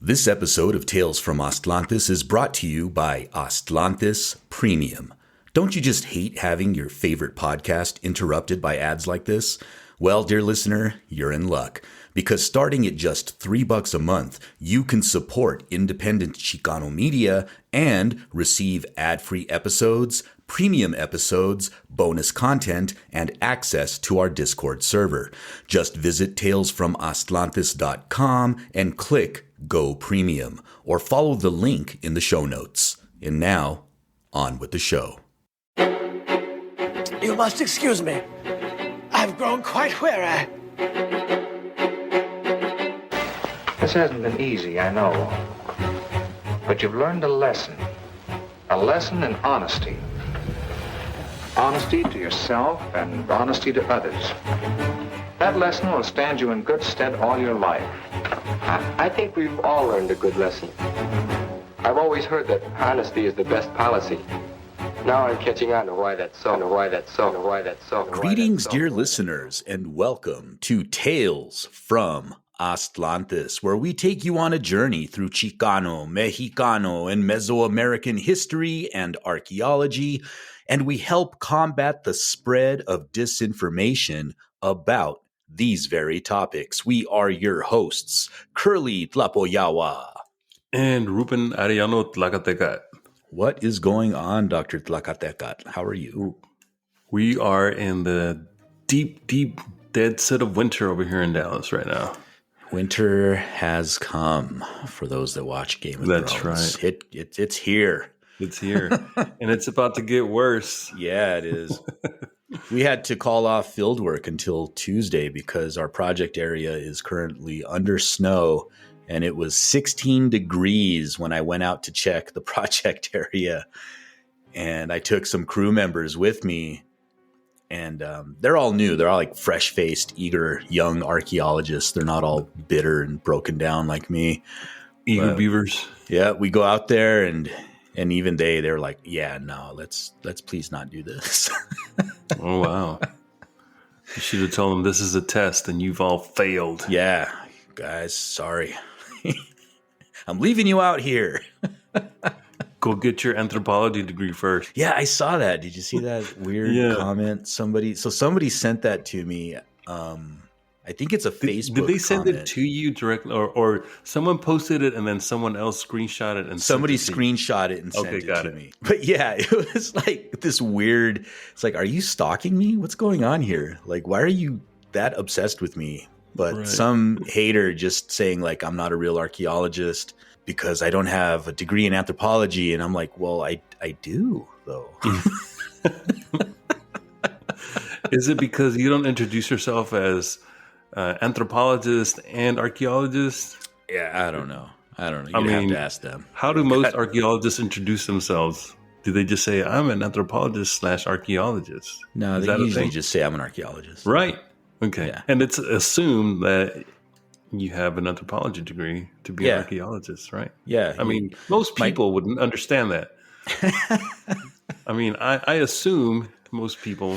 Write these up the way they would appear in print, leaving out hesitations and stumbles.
This episode of Tales from Atlantis is brought to you by Atlantis Premium. Don't you just hate having your favorite podcast interrupted by ads like this? Well, dear listener, you're in luck. Because starting at just $3 a month, you can support independent Chicano media and receive ad-free episodes, premium episodes, bonus content, and access to our Discord server. Just visit talesfromatlantis.com and click Go Premium, or follow the link in the show notes. And now, on with the show. You must excuse me. I've grown quite weary. This hasn't been easy, I know. But you've learned a lesson. A lesson in honesty. Honesty to yourself and honesty to others. That lesson will stand you in good stead all your life. I think we've all learned a good lesson. I've always heard that honesty is the best policy. Now I'm catching on to why that's so, and why that's so, and why that's so. Greetings, dear listeners, and welcome to Tales from Atlantis, where we take you on a journey through Chicano, Mexicano, and Mesoamerican history and archaeology, and we help combat the spread of disinformation about these very topics. We are your hosts, Kurly Tlapoyawa. And Ruben Arellano Tlakatekatl. What is going on, Dr. Tlakatekatl? How are you? We are in the deep, dead set of winter over here in Dallas right now. Winter has come for those that watch Game of That's Thrones. Right. It's here. It's here. And it's about to get worse. Yeah, it is. We had to call off field work until Tuesday because our project area is currently under snow, and it was 16 degrees when I went out to check the project area. And I took some crew members with me, and they're all new. They're all like fresh-faced, eager, young archaeologists. They're not all bitter and broken down like me. Eager beavers. Yeah, we go out there, and even they're like, yeah, no, let's please not do this. Oh, wow. You should have told them this is a test and you've all failed. Yeah, guys, sorry. I'm leaving you out here. Go get your anthropology degree first. Yeah, I saw that. Did you see that weird comment? Somebody sent that to me. I think it's a Facebook Did they send comment. it to you directly, or someone posted it and then someone else screenshot it and somebody sent screenshot it and sent it to me? But yeah, it was like this weird. It's like, are you stalking me? What's going on here? Like, why are you that obsessed with me? But Right. Some hater just saying like, I'm not a real archaeologist because I don't have a degree in anthropology, and I'm like, well, I do though. Is it because you don't introduce yourself as anthropologist and archaeologist? Yeah, I don't know. You I mean, have to ask them. How do most archaeologists introduce themselves? Do they just say, I'm an anthropologist / archaeologist? No, Is they that a usually thing? just say I'm an archaeologist. Right. Okay. Yeah. And it's assumed that you have an anthropology degree to be an archaeologist, right? Yeah. I mean, most people wouldn't understand that. I mean, I assume most people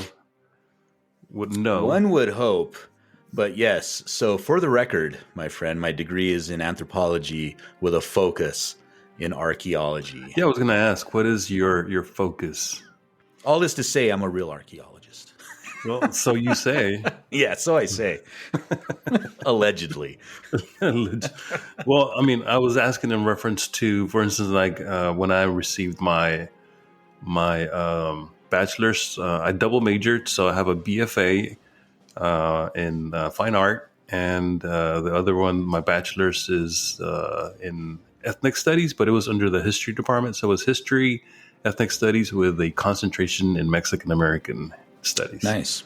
wouldn't know. One would hope. But yes, so for the record, my friend, my degree is in anthropology with a focus in archaeology. Yeah, I was going to ask, what is your focus? All this to say, I'm a real archaeologist. Well, so you say. Yeah, so I say. Allegedly. Well, I mean, I was asking in reference to, for instance, like when I received my bachelor's, I double majored, so I have a BFA in fine art, and the other one, my bachelor's, is in ethnic studies, but it was under the history department, so it was history, ethnic studies with a concentration in Mexican American studies. Nice.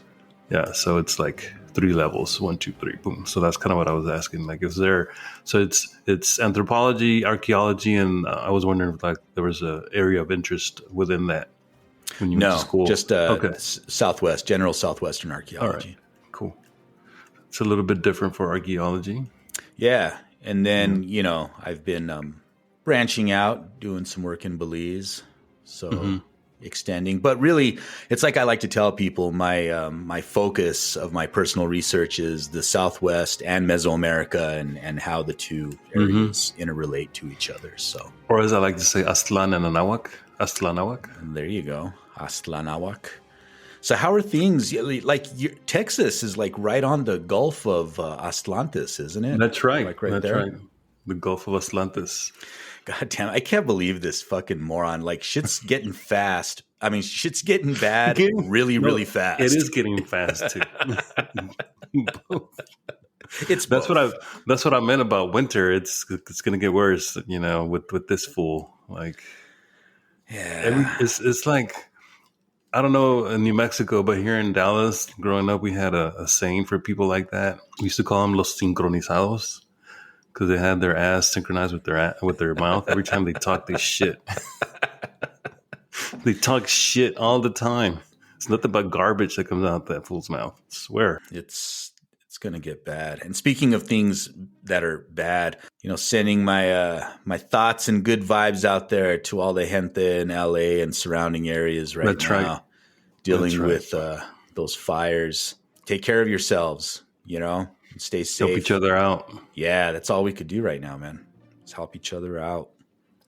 Yeah, so it's like 3 levels, 1, 2, 3, boom. So that's kind of what I was asking. Like, is there? So it's anthropology, archaeology, and I was wondering if like there was an area of interest within that when you went to school. Just okay. Southwest, general Southwestern archaeology. All right. Cool. It's a little bit different for archaeology. Yeah, and then I've been branching out, doing some work in Belize. So extending. But really, it's like I like to tell people, my focus of my personal research is the Southwest and Mesoamerica and how the two areas interrelate to each other. So, or as I like to say, Aztlan and Anawak. Aztlanawak. And there you go. Aztlanawak. So how are things? Like Texas is like right on the Gulf of Atlantis, isn't it? That's right. Like right That's there. right. The Gulf of Atlantis. God damn, I can't believe this fucking moron. Like shit's getting fast. I mean, shit's getting bad really fast. It is getting fast too. That's what I meant about winter. It's going to get worse, with this fool. Like, yeah, it's like, I don't know in New Mexico, but here in Dallas, growing up, we had a saying for people like that. We used to call them los sincronizados because they had their ass synchronized with their mouth every time they talk this shit. They talk shit all the time. It's nothing but garbage that comes out that fool's mouth. I swear. It's going to get bad. And speaking of things that are bad, sending my thoughts and good vibes out there to all the gente in LA and surrounding areas now. Right. Dealing with those fires. Take care of yourselves, stay safe. Help each other out. Yeah, that's all we could do right now, man. Just help each other out.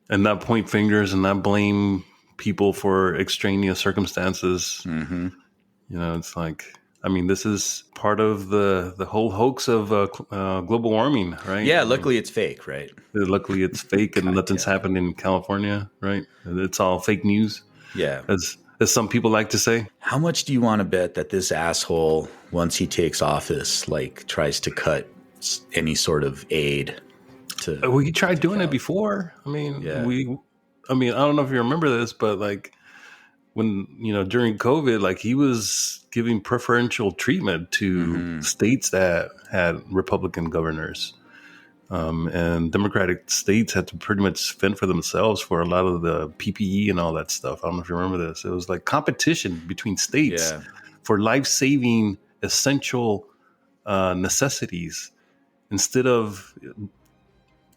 And not point fingers and not blame people for extraneous circumstances. Mm-hmm. It's like, I mean, this is part of the whole hoax of global warming, right? Yeah, luckily it's fake, right? Luckily it's fake and nothing's happened in California, right? It's all fake news. Yeah. As some people like to say. How much do you want to bet that this asshole, once he takes office, tries to cut any sort of aid to... Well, he tried doing it before. I mean, I don't know if you remember this, but when, during COVID, he was giving preferential treatment to states that had Republican governors. And Democratic states had to pretty much fend for themselves for a lot of the PPE and all that stuff. I don't know if you remember this. It was like competition between states for life-saving essential necessities instead of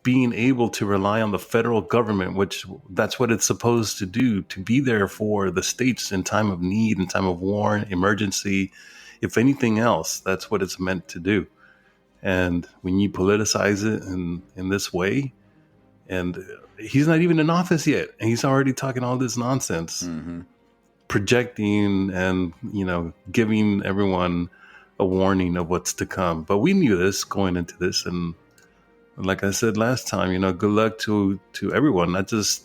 being able to rely on the federal government, which that's what it's supposed to do, to be there for the states in time of need, in time of war, emergency. If anything else, that's what it's meant to do. And when you politicize it in this way, and he's not even in office yet, and he's already talking all this nonsense, projecting and, giving everyone a warning of what's to come. But we knew this going into this, and like I said last time, good luck to everyone, not just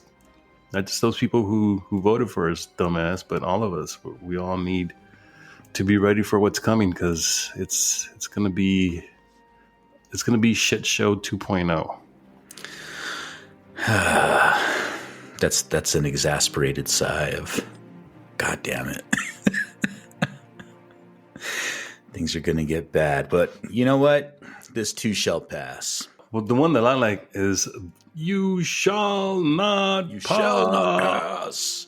those people who voted for his dumbass, but all of us. We all need to be ready for what's coming, because it's gonna be shit show 2.0. That's an exasperated sigh of, God damn it. Things are gonna get bad, but you know what? This too shall pass. Well, the one that I like is "You shall not pass."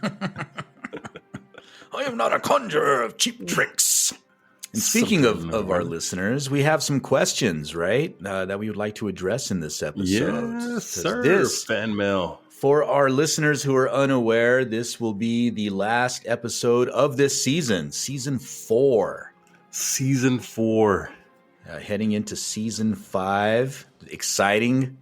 I am not a conjurer of cheap tricks. And speaking of our listeners, we have some questions, right, that we would like to address in this episode. Yes, sir. Fan mail. For our listeners who are unaware, this will be the last episode of this season, season 4. Season 4. Heading into season 5. Exciting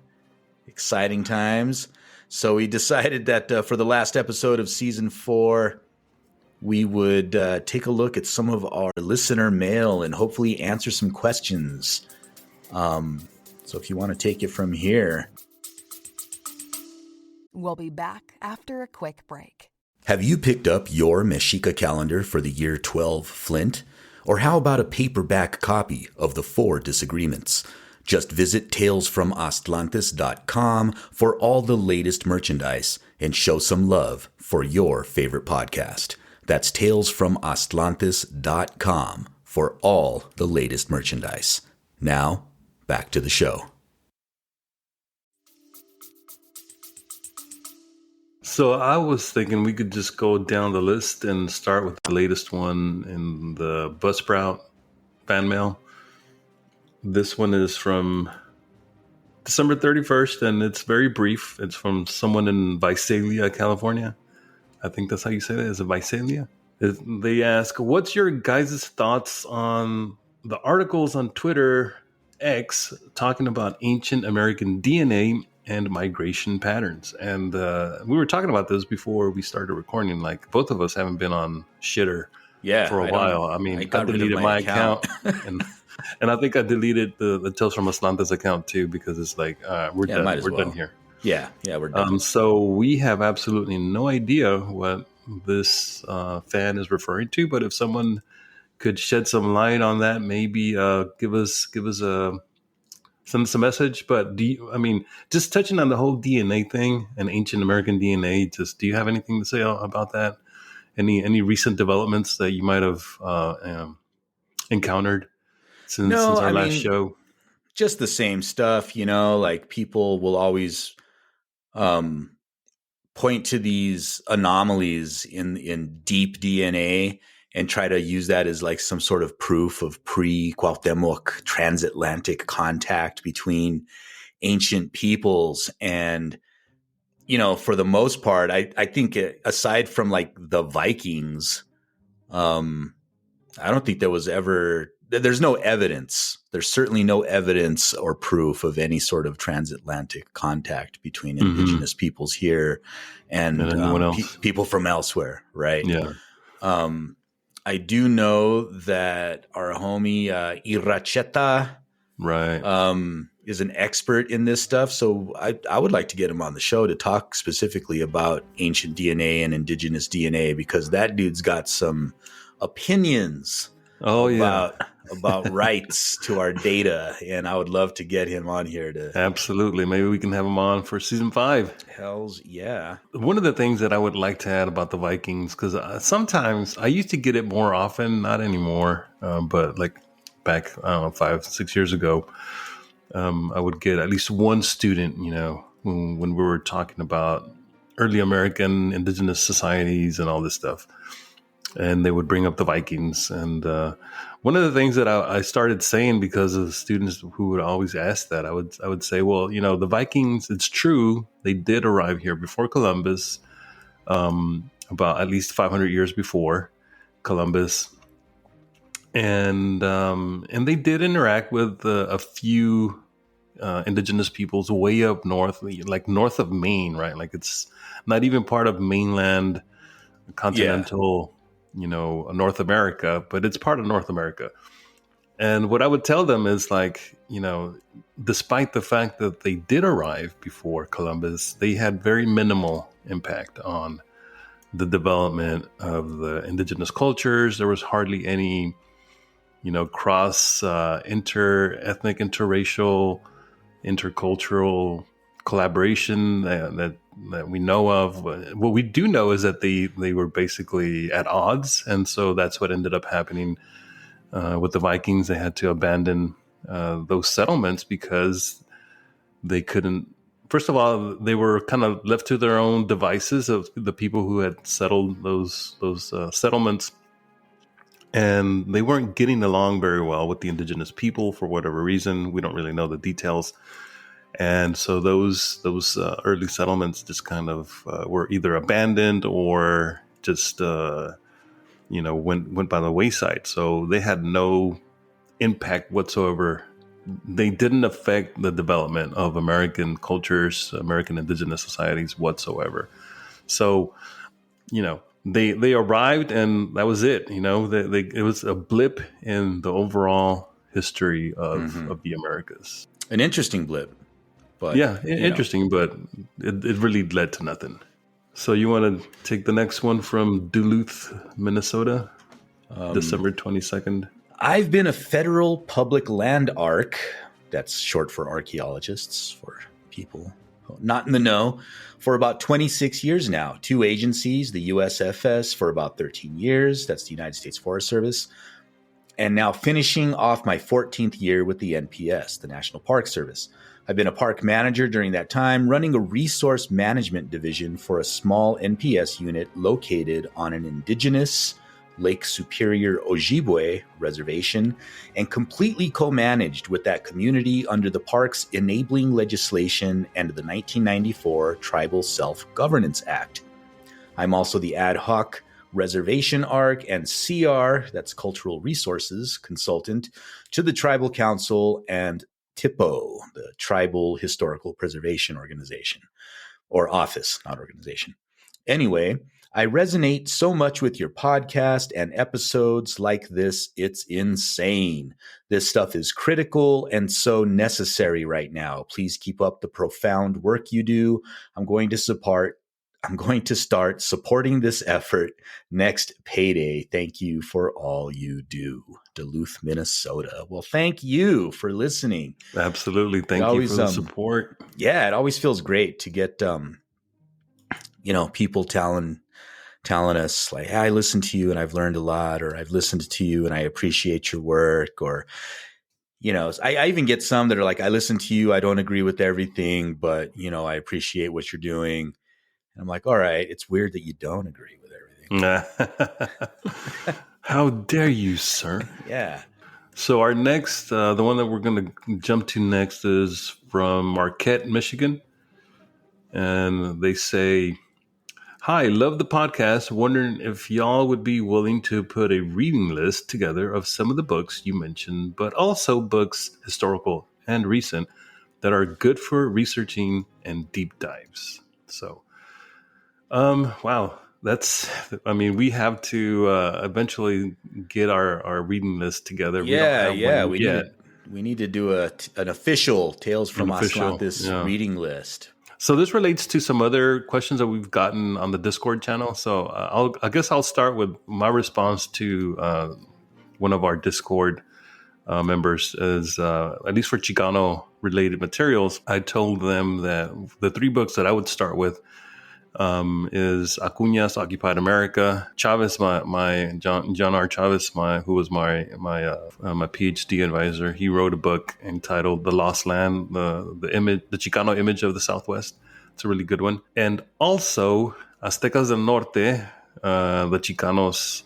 times. So we decided that for the last episode of season 4, we would take a look at some of our listener mail and hopefully answer some questions. So if you want to take it from here. We'll be back after a quick break. Have you picked up your Mexica calendar for the year 12 Flint? Or how about a paperback copy of The 4 Disagreements? Just visit talesfromatlantis.com for all the latest merchandise and show some love for your favorite podcast. That's talesfromatlantis.com for all the latest merchandise. Now, back to the show. So I was thinking we could just go down the list and start with the latest one in the Buzzsprout fan mail. This one is from December 31st, and it's very brief. It's from someone in Visalia, California. I think that's how you say it. Is it Visalia? They ask, what's your guys' thoughts on the articles on Twitter X talking about ancient American DNA and migration patterns? And we were talking about this before we started recording. Like, both of us haven't been on Shitter for a while. I mean, I deleted my account. and I think I deleted the Tales from Aslante's account too, because it's like, we're done. We're done here. Yeah, we're done. So we have absolutely no idea what this fan is referring to, but if someone could shed some light on that, maybe give us send us a message. But just touching on the whole DNA thing and ancient American DNA, do you have anything to say about that? Any recent developments that you might have encountered since our last show? Just the same stuff, like people will always point to these anomalies in deep DNA and try to use that as like some sort of proof of pre-Cuauhtémoc transatlantic contact between ancient peoples. And, for the most part, I think aside from like the Vikings, I don't think there's no evidence. There's certainly no evidence or proof of any sort of transatlantic contact between indigenous peoples here and anyone else. People from elsewhere, right? Yeah. I do know that our homie Iracheta is an expert in this stuff. So I would like to get him on the show to talk specifically about ancient DNA and indigenous DNA, because that dude's got some opinions about rights to our data, and I would love to get him on here to absolutely. Maybe we can have him on for season 5. Hells yeah. One of the things that I would like to add about the Vikings, because sometimes I used to get it more often, not anymore, but like back 5-6 years ago, I would get at least one student, when we were talking about early American indigenous societies and all this stuff. And they would bring up the Vikings. And one of the things that I started saying, because of the students who would always ask that, I would say, well, the Vikings, it's true, they did arrive here before Columbus, about at least 500 years before Columbus. And they did interact with a few indigenous peoples way up north, like north of Maine, right? Like it's not even part of mainland continental North America, but it's part of North America. And what I would tell them is like, despite the fact that they did arrive before Columbus, they had very minimal impact on the development of the indigenous cultures. There was hardly any, cross inter-ethnic, interracial, intercultural collaboration that we know of. What we do know is that they were basically at odds, and so that's what ended up happening with the Vikings. They had to abandon those settlements because they couldn't. First of all, they were kind of left to their own devices, of the people who had settled those settlements, and they weren't getting along very well with the indigenous people for whatever reason. We don't really know the details. And so those early settlements just kind of were either abandoned or just went by the wayside. So they had no impact whatsoever. They didn't affect the development of American cultures, American indigenous societies whatsoever. So they arrived, and that was it. It was a blip in the overall history of the Americas. An interesting blip. But, interesting, but it really led to nothing. So you want to take the next one from Duluth, Minnesota, December 22nd? I've been a federal public land arc, that's short for archaeologists, for people not in the know, for about 26 years now. 2 agencies, the USFS for about 13 years, that's the United States Forest Service, and now finishing off my 14th year with the NPS, the National Park Service. I've been a park manager during that time, running a resource management division for a small NPS unit located on an indigenous Lake Superior Ojibwe reservation, and completely co-managed with that community under the park's enabling legislation and the 1994 Tribal Self-Governance Act. I'm also the ad hoc reservation ARC and CR, that's cultural resources consultant, to the Tribal Council and TIPO, the Tribal Historical Preservation Organization, or office, not organization. Anyway, I resonate so much with your podcast and episodes like this. It's insane. This stuff is critical and so necessary right now. Please keep up the profound work you do. I'm going to start supporting this effort next payday. Thank you for all you do. Duluth, Minnesota. Well, thank you for listening. Absolutely. Thank you for the support. Yeah, it always feels great to get people telling us like, hey, I listened to you and I've learned a lot, or I've listened to you and I appreciate your work, or, I even get some that are like, I listened to you. I don't agree with everything, but, I appreciate what you're doing. And I'm like, all right, it's weird that you don't agree with everything. How dare you, sir? Yeah. So our next, the one that we're going to jump to next is from Marquette, Michigan. And they say, hi, love the podcast. Wondering if y'all would be willing to put a reading list together of some of the books you mentioned, but also books, historical and recent, that are good for researching and deep dives. So, wow, we have to eventually get our reading list together. We need to do an official Tales from Atlantis reading list. So this relates to some other questions that we've gotten on the Discord channel. So I guess I'll start with my response to one of our Discord members is, at least for Chicano related materials, I told them that the 3 books that I would start with is Acuña's Occupied America, Chavez, my John R. Chavez, who was my PhD advisor. He wrote a book entitled "The Lost Land," the Chicano image of the Southwest. It's a really good one. And also Aztecas del Norte, the Chicanos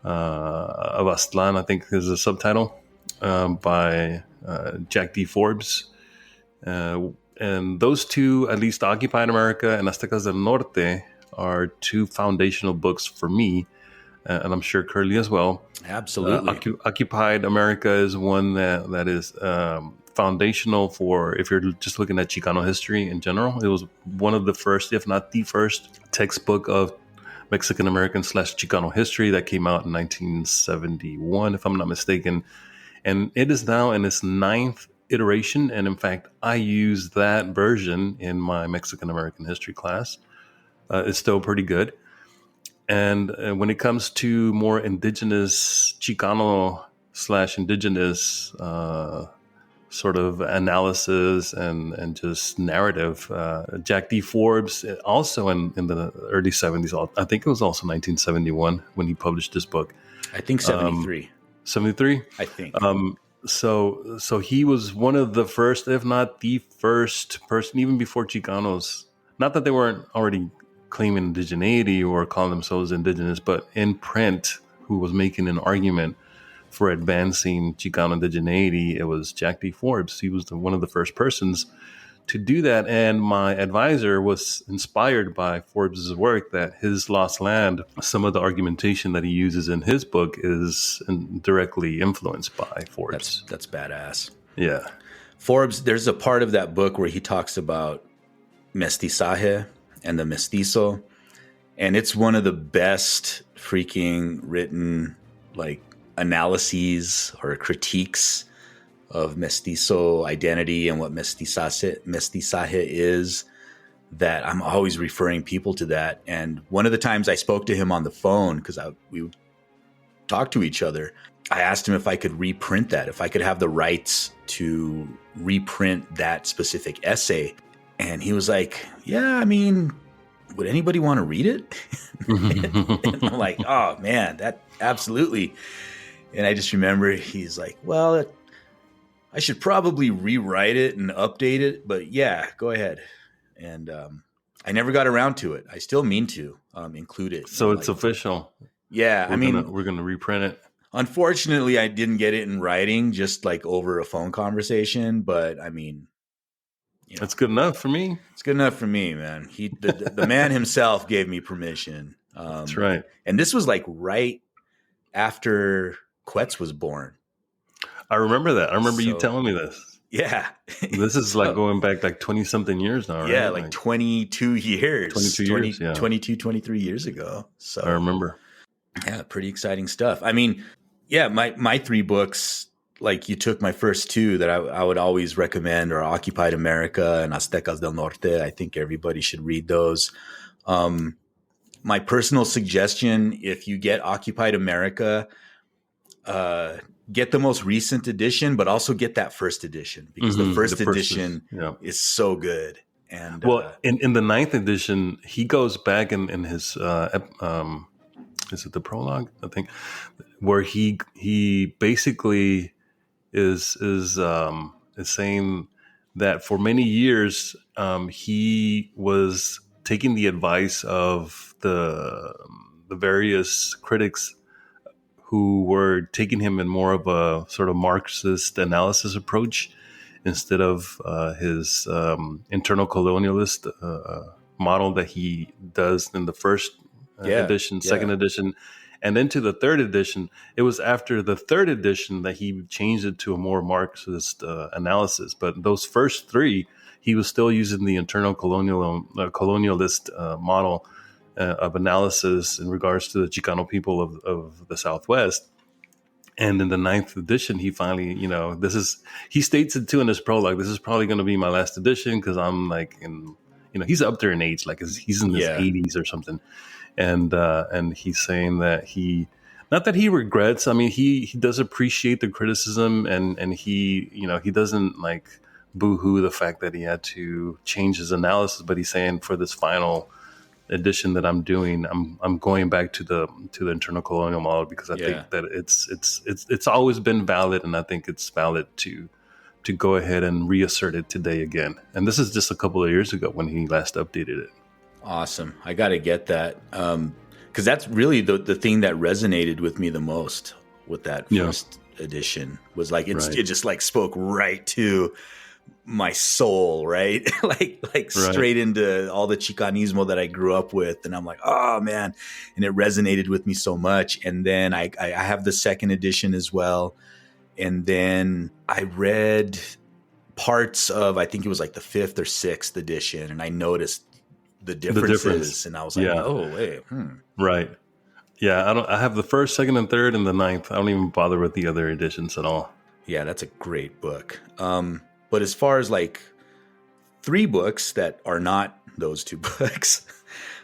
of Aztlan, I think is the subtitle, by Jack D. Forbes. And those 2, at least Occupied America and Aztecas del Norte, are 2 foundational books for me, and I'm sure Kurly as well. Absolutely. Occupied America is one that is foundational for, if you're just looking at Chicano history in general. It was one of the first, if not the first, textbook of Mexican American / Chicano history that came out in 1971, if I'm not mistaken. And it is now in its 9th iteration, and in fact I use that version in my Mexican American history class. It's still pretty good. And when it comes to more indigenous Chicano / indigenous sort of analysis and just narrative, Jack D. Forbes, also in the early 70s, I think it was also 1971 when he published this book. I think 73. 73? I think. So he was one of the first, if not the first person, even before Chicanos, not that they weren't already claiming indigeneity or calling themselves indigenous, but in print, who was making an argument for advancing Chicano indigeneity. It was Jack D. Forbes. He was one of the first persons to do that. And my advisor was inspired by Forbes' work, that his Lost Land, some of the argumentation that he uses in his book is directly influenced by Forbes. That's badass. Yeah. Forbes, there's a part of that book where he talks about mestizaje and the mestizo. And it's one of the best freaking written analyses or critiques of mestizo identity and what mestizaje is, that I'm always referring people to that. And one of the times I spoke to him on the phone, because we would talk to each other, I asked him if I could reprint that, if I could have the rights to reprint that specific essay. And he was like, yeah, I mean, would anybody want to read it? And I'm like, oh man, that absolutely. And I just remember he's like, well, I should probably rewrite it and update it, but yeah, go ahead. And I never got around to it. I still mean to include it. So it's official. Yeah, we're gonna reprint it. Unfortunately, I didn't get it in writing, just over a phone conversation. But I mean, That's good enough for me. It's good enough for me, man. The man himself gave me permission. That's right. And this was like right after Quetz was born. I remember that. I remember you telling me this. Yeah. This is like going back like 20-something years now, right? Yeah, like 22 years. 22, 23 years ago. So I remember. Yeah, pretty exciting stuff. I mean, yeah, my 3 books, like you took my first 2 that I would always recommend are Occupied America and Aztecas del Norte. I think everybody should read those. My personal suggestion, if you get Occupied America, get the most recent edition, but also get that first edition because the first edition is so good. And in the 9th edition, he goes back in his is it the prologue? I think where he basically is saying that for many years he was taking the advice of the various critics who were taking him in more of a sort of Marxist analysis approach instead of his internal colonialist model that he does in the first edition, second edition, and then to the 3rd edition. It was after the 3rd edition that he changed it to a more Marxist analysis. But those first 3, he was still using the internal colonialist model of analysis in regards to the Chicano people of the Southwest. And in the 9th edition, he finally, he states it too in his prologue, this is probably going to be my last edition because I'm like he's up there in age, like he's in his 80s or something. And he's saying that not that he regrets. I mean, he does appreciate the criticism and he doesn't like boo-hoo the fact that he had to change his analysis, but he's saying for this final edition that I'm doing, I'm going back to the internal colonial model because I think that it's always been valid, and I think it's valid to go ahead and reassert it today again. And this is just a couple of years ago when he last updated it. Awesome. I got to get that because that's really the thing that resonated with me the most with that first edition was like it just like spoke right to my soul, right? like straight into all the Chicanismo that I grew up with. And I'm like, oh man. And it resonated with me so much. And then I have the 2nd edition as well. And then I read parts of, I think it was like the 5th or 6th edition. And I noticed the difference. And I was like, oh, wait. Right. Yeah. I have the 1st, 2nd, and 3rd and the 9th. I don't even bother with the other editions at all. Yeah, that's a great book. But as far as like 3 books that are not those 2 books,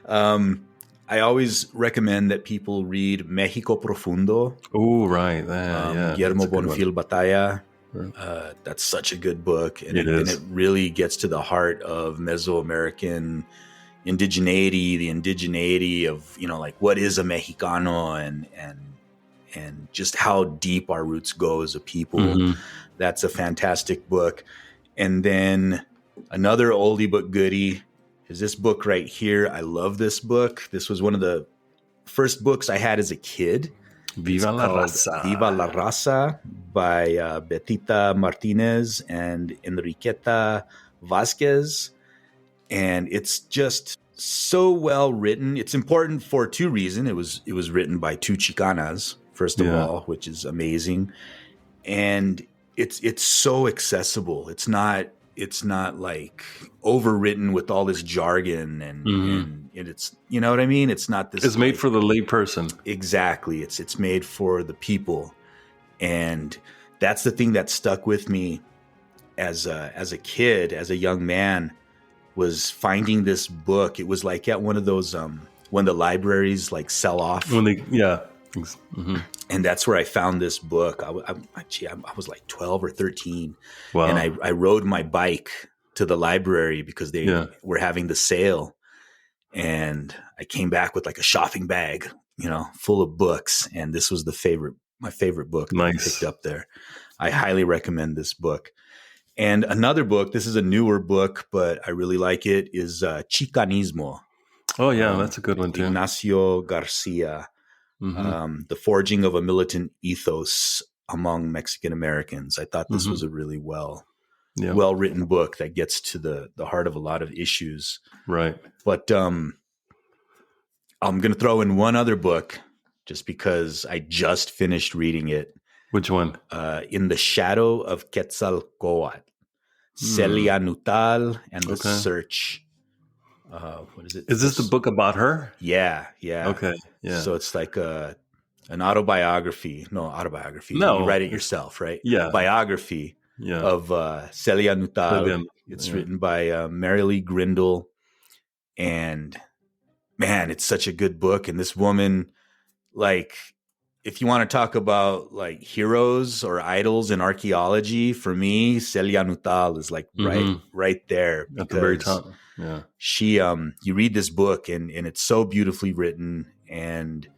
I always recommend that people read Mexico Profundo. Oh, right. Guillermo Bonfil Batalla. That's such a good book. And it really gets to the heart of Mesoamerican indigeneity, the indigeneity of, like what is a Mexicano and just how deep our roots go as a people. Mm-hmm. That's a fantastic book. And then another oldie but goodie is this book right here. I love this book. This was one of the first books I had as a kid. Viva la Raza. Viva la Raza by Betita Martinez and Enriqueta Vasquez. And it's just so well written. It's important for 2 reasons. It was written by 2 Chicanas, first of all, which is amazing. And it's so accessible. It's not like overwritten with all this jargon and it's, you know what I mean? It's not this. It's made for the lay person. Exactly. It's made for the people. And that's the thing that stuck with me as a kid, as a young man, was finding this book. It was like at one of those, when the libraries like sell off. And that's where I found this book. I was like 12 or 13. Wow. And I rode my bike to the library because they were having the sale. And I came back with like a shopping bag, full of books. And this was my favorite book that I picked up there. I highly recommend this book. And another book, this is a newer book, but I really like it, is Chicanismo. Oh, yeah, that's a good one too. Ignacio Garcia. The forging of a militant ethos among Mexican Americans. I thought this was a really well well-written book that gets to the heart of a lot of issues. Right. But I'm going to throw in one other book just because I just finished reading it. Which one? In the Shadow of Quetzalcoatl, Celia Nuttall and the Search. What is it? Is this the book about her? Yeah. Okay. Yeah. So it's like an autobiography. No, autobiography. No. You write it yourself, right? Yeah. Biography of Celia Nuttall. It's written by Mary Lee Grindle. And man, it's such a good book. And this woman, like, if you want to talk about like heroes or idols in archaeology, for me, Celia Nuttall is like right there. At the very top. Yeah. She, you read this book and it's so beautifully written and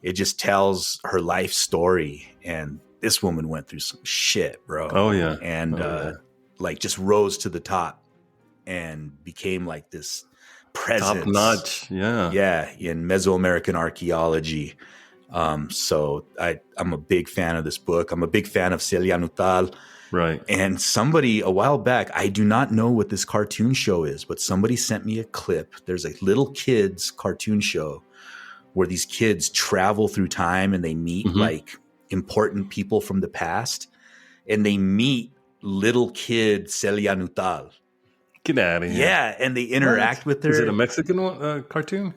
it just tells her life story. And this woman went through some shit, bro. Oh yeah. And like just rose to the top and became like this presence. Top notch. Yeah. Yeah. In Mesoamerican archaeology. So I'm a big fan of this book. I'm a big fan of Celia Nuttall. Right. And somebody a while back, I do not know what this cartoon show is, but somebody sent me a clip. There's a little kids cartoon show where these kids travel through time and they meet like important people from the past, and they meet little kid Celia Nuttall. Get out of here. Yeah, and they interact with her. Is it a Mexican cartoon?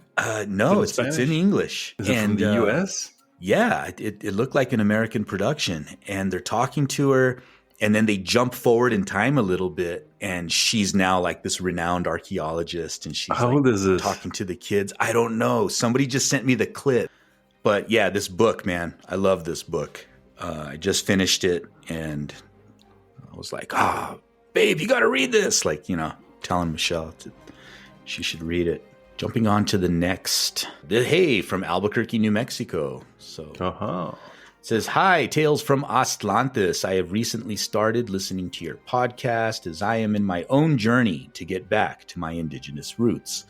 No, it's in English. Is it from the U.S.? Yeah, it looked like an American production. And they're talking to her, and then they jump forward in time a little bit, and she's now like this renowned archaeologist, and she's How old is this? Talking to the kids. I don't know. Somebody just sent me the clip. But yeah, this book, man, I love this book. I just finished it, and I was like, babe, you got to read this. Like, telling Michelle she should read it. Jumping on to the next. Hey, from Albuquerque, New Mexico. So it says, hi, Tales from Aztlantis. I have recently started listening to your podcast as I am in my own journey to get back to my indigenous roots.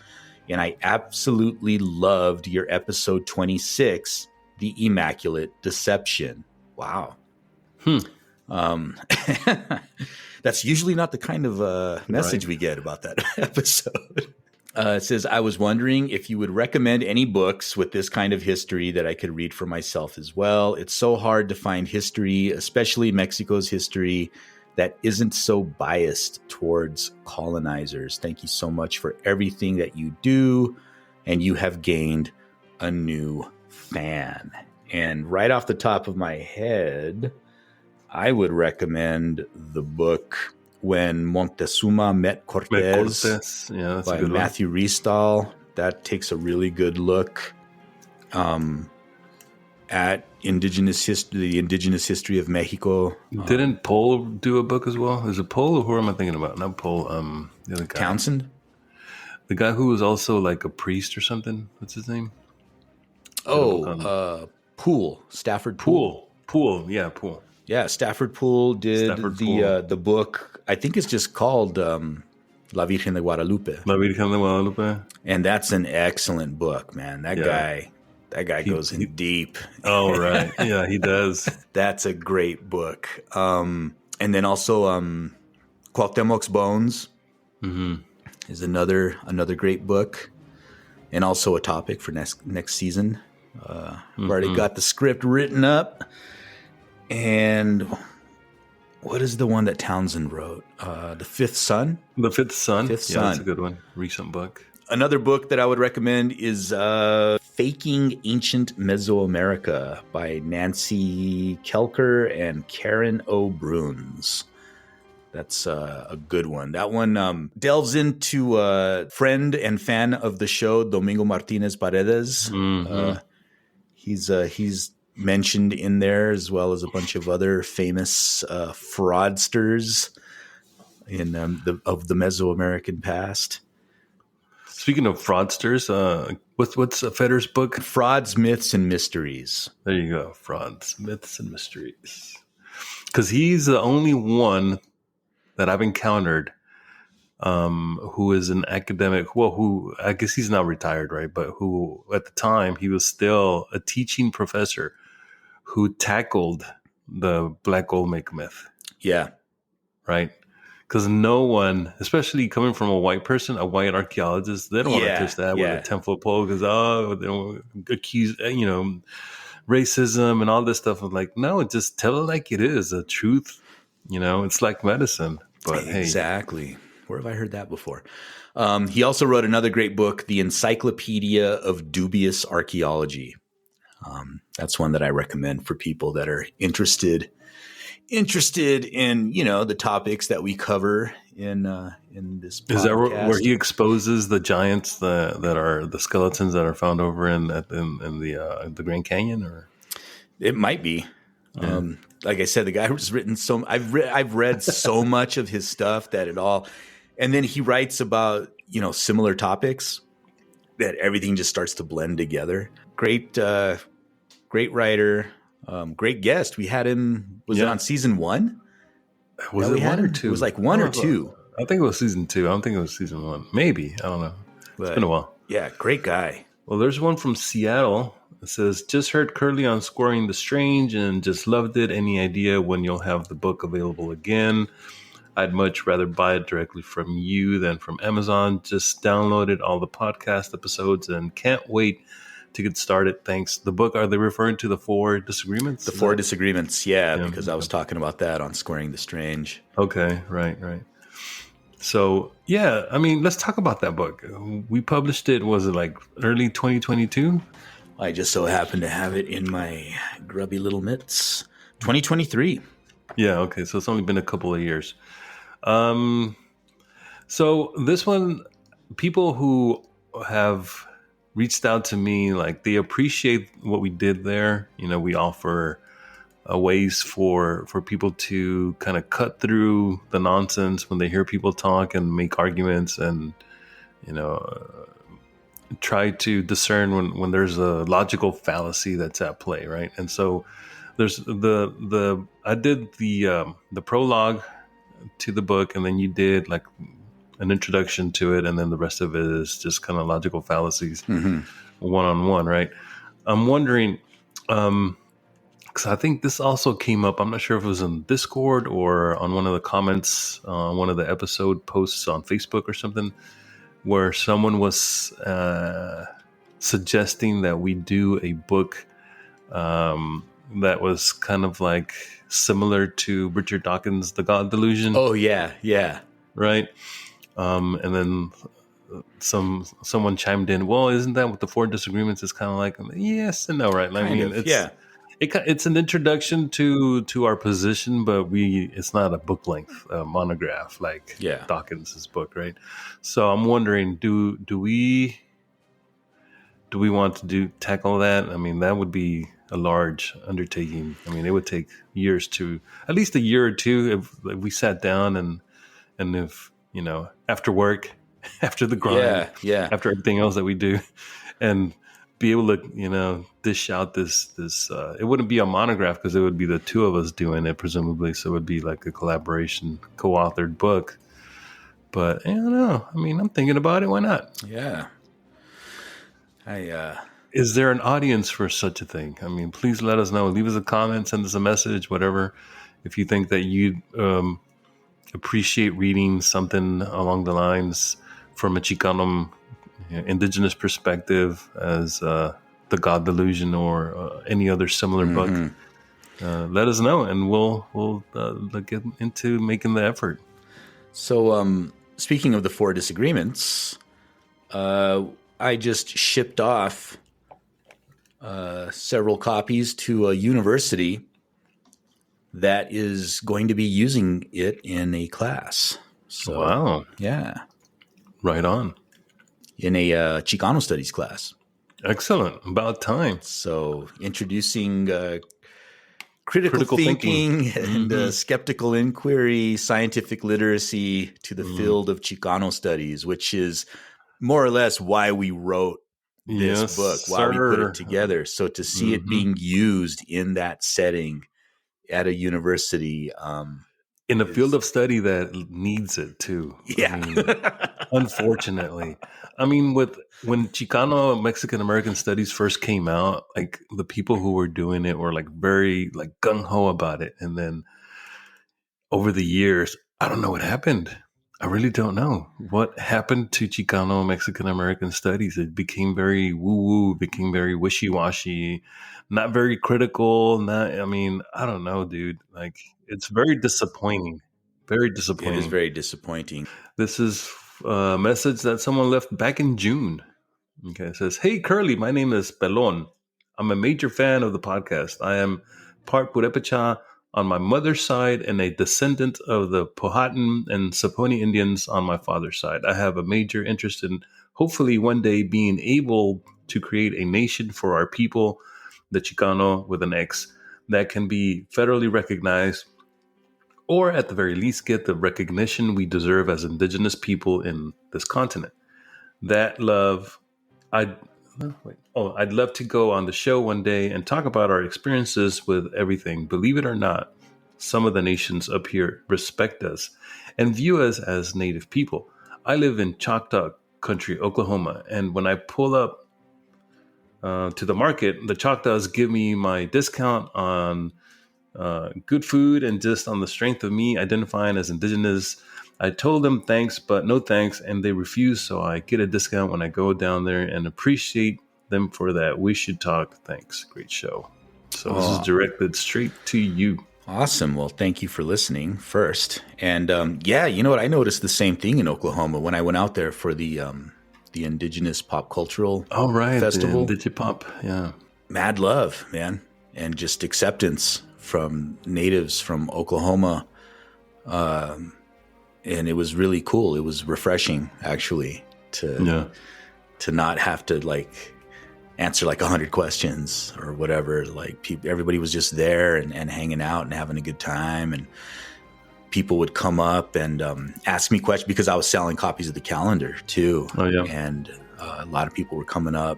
And I absolutely loved your episode 26, The Immaculate Deception. Wow. That's usually not the kind of message we get about that episode. It says, I was wondering if you would recommend any books with this kind of history that I could read for myself as well. It's so hard to find history, especially Mexico's history, that isn't so biased towards colonizers. Thank you so much for everything that you do, and you have gained a new fan. And right off the top of my head, I would recommend the book When Montezuma Met Cortez, yeah, that's by a good Matthew Riestal. That takes a really good look at the indigenous history of Mexico. Didn't Pohl do a book as well? Is it Pohl, or who am I thinking about? Not Pohl. The other guy. Townsend? The guy who was also like a priest or something. What's his name? Poole. Stafford Poole. Poole. Yeah, Poole. Yeah, Stafford Poole did the book. I think it's just called La Virgen de Guadalupe. La Virgen de Guadalupe. And that's an excellent book, man. That guy goes in deep. Oh, right. Yeah, he does. That's a great book. And then also Cuauhtémoc's Bones is another great book, and also a topic for next season. I've already got the script written up. And what is the one that Townsend wrote? The Fifth Son? The Fifth Son. Fifth Son. That's a good one. Recent book. Another book that I would recommend is Faking Ancient Mesoamerica by Nancy Kelker and Karen O. Bruns. That's a good one. That one delves into a friend and fan of the show, Domingo Martinez Paredes. He's mentioned in there, as well as a bunch of other famous fraudsters of the Mesoamerican past. Speaking of fraudsters, what's Federer's book? Frauds, Myths, and Mysteries. There you go. Frauds, Myths, and Mysteries. Because he's the only one that I've encountered who is an academic, who I guess he's not retired, right? But who at the time he was still a teaching professor who tackled the Black Gold Maker myth. Yeah. Right? Because no one, especially coming from a white person, a white archaeologist, they don't want to touch that with a 10-foot pole because, they don't accuse, racism and all this stuff. I'm like, no, just tell it like it is, the truth. It's like medicine. But exactly. Where have I heard that before? He also wrote another great book, The Encyclopedia of Dubious Archaeology. That's one that I recommend for people that are interested in, the topics that we cover in this podcast. Is that where he exposes the giants that are the skeletons that are found over in the Grand Canyon? Or it might be. Yeah. Like I said, the guy has written I've read so much of his stuff that it all, and then he writes about similar topics that everything just starts to blend together. Great writer. Great guest. We had him. Was it on season 1? Was it 1 or 2? It was like 1 or 2. I think it was season 2. I don't think it was season 1. Maybe. I don't know. It's been a while. Yeah, great guy. Well, there's one from Seattle. It says, just heard Kurly on Squaring the Strange and just loved it. Any idea when you'll have the book available again? I'd much rather buy it directly from you than from Amazon. Just downloaded all the podcast episodes and can't wait to get started. Thanks. The book, are they referring to the 4 disagreements? The 4 disagreements, yeah, because I was talking about that on Squaring the Strange. Okay, right. So, yeah, let's talk about that book. We published it, was it like early 2022? I just so happen to have it in my grubby little mitts. 2023. Yeah, okay, so it's only been a couple of years. So this one, people who have reached out to me, like they appreciate what we did there. We offer ways for people to kind of cut through the nonsense when they hear people talk and make arguments and, try to discern when there's a logical fallacy that's at play. Right. And so there's I did the prologue to the book, and then you did like an introduction to it, and then the rest of it is just kind of logical fallacies, one-on-one, right? I'm wondering, because I think this also came up, I'm not sure if it was in Discord or on one of the comments on one of the episode posts on Facebook or something, where someone was suggesting that we do a book that was kind of like similar to Richard Dawkins' The God Delusion. Oh, yeah. Right? And then someone chimed in, well, isn't that what the 4 disagreements is kind of like? Yes and no, right? It's an introduction to our position, but it's not a book length monograph like Dawkins' book, right? So I'm wondering, do we want to tackle that? That would be a large undertaking. It would take years at least a year or two if we sat down and if after work, after the grind, after everything else that we do, and be able to, dish out this, it wouldn't be a monograph because it would be the 2 of us doing it, presumably. So it would be like a collaboration, co-authored book. But I don't know. I'm thinking about it. Why not? Yeah. Is there an audience for such a thing? Please let us know. Leave us a comment, send us a message, whatever. If you think that you appreciate reading something along the lines from a Chicano indigenous perspective as The God Delusion or any other similar book, let us know, and we'll get into making the effort. So speaking of the 4 disagreements, I just shipped off several copies to a university that is going to be using it in a class. So, wow. Yeah. Right on. In a Chicano studies class. Excellent. About time. So introducing critical thinking and skeptical inquiry, scientific literacy to the field of Chicano studies, which is more or less why we wrote this book, why we put it together. So to see it being used in that setting at a university, in a field of study that needs it too. Yeah. Unfortunately, when Chicano Mexican American studies first came out, like the people who were doing it were like very like gung ho about it, and then over the years, I don't know what happened. I really don't know what happened to Chicano-Mexican American studies. It became very woo-woo, became very wishy-washy, not very critical. I don't know, dude. Like, it's very disappointing. Very It is disappointing. very disappointing. This is a message that someone left back in June. Okay, it says, "Hey, Curly, my name is Pelon. I'm a major fan of the podcast. I am part Purepecha on my mother's side and a descendant of the Powhatan and Saponi Indians on my father's side. I have a major interest in hopefully one day being able to create a nation for our people, the Chicano with an X, that can be federally recognized or at the very least get the recognition we deserve as indigenous people in this continent. That love, I'd love to go on the show one day and talk about our experiences with everything. Believe it or not, some of the nations up here respect us and view us as native people. I live in Choctaw country, Oklahoma, and when I pull up to the market, the Choctaws give me my discount on good food, and just on the strength of me identifying as indigenous. I told them thanks, but no thanks, and they refuse. So I get a discount when I go down there and appreciate them for that. We should talk. Thanks. Great show. So this is directed straight to you. Awesome. Well, thank you for listening first. And you know what? I noticed the same thing in Oklahoma when I went out there for the Indigenous Pop Cultural Festival. The Digipop, yeah. Mad love, man, and just acceptance from natives from Oklahoma. And it was really cool. It was refreshing, actually, to not have to answer 100 questions or whatever. Everybody was just there and hanging out and having a good time. And people would come up and ask me questions because I was selling copies of the calendar too. Oh, yeah. And a lot of people were coming up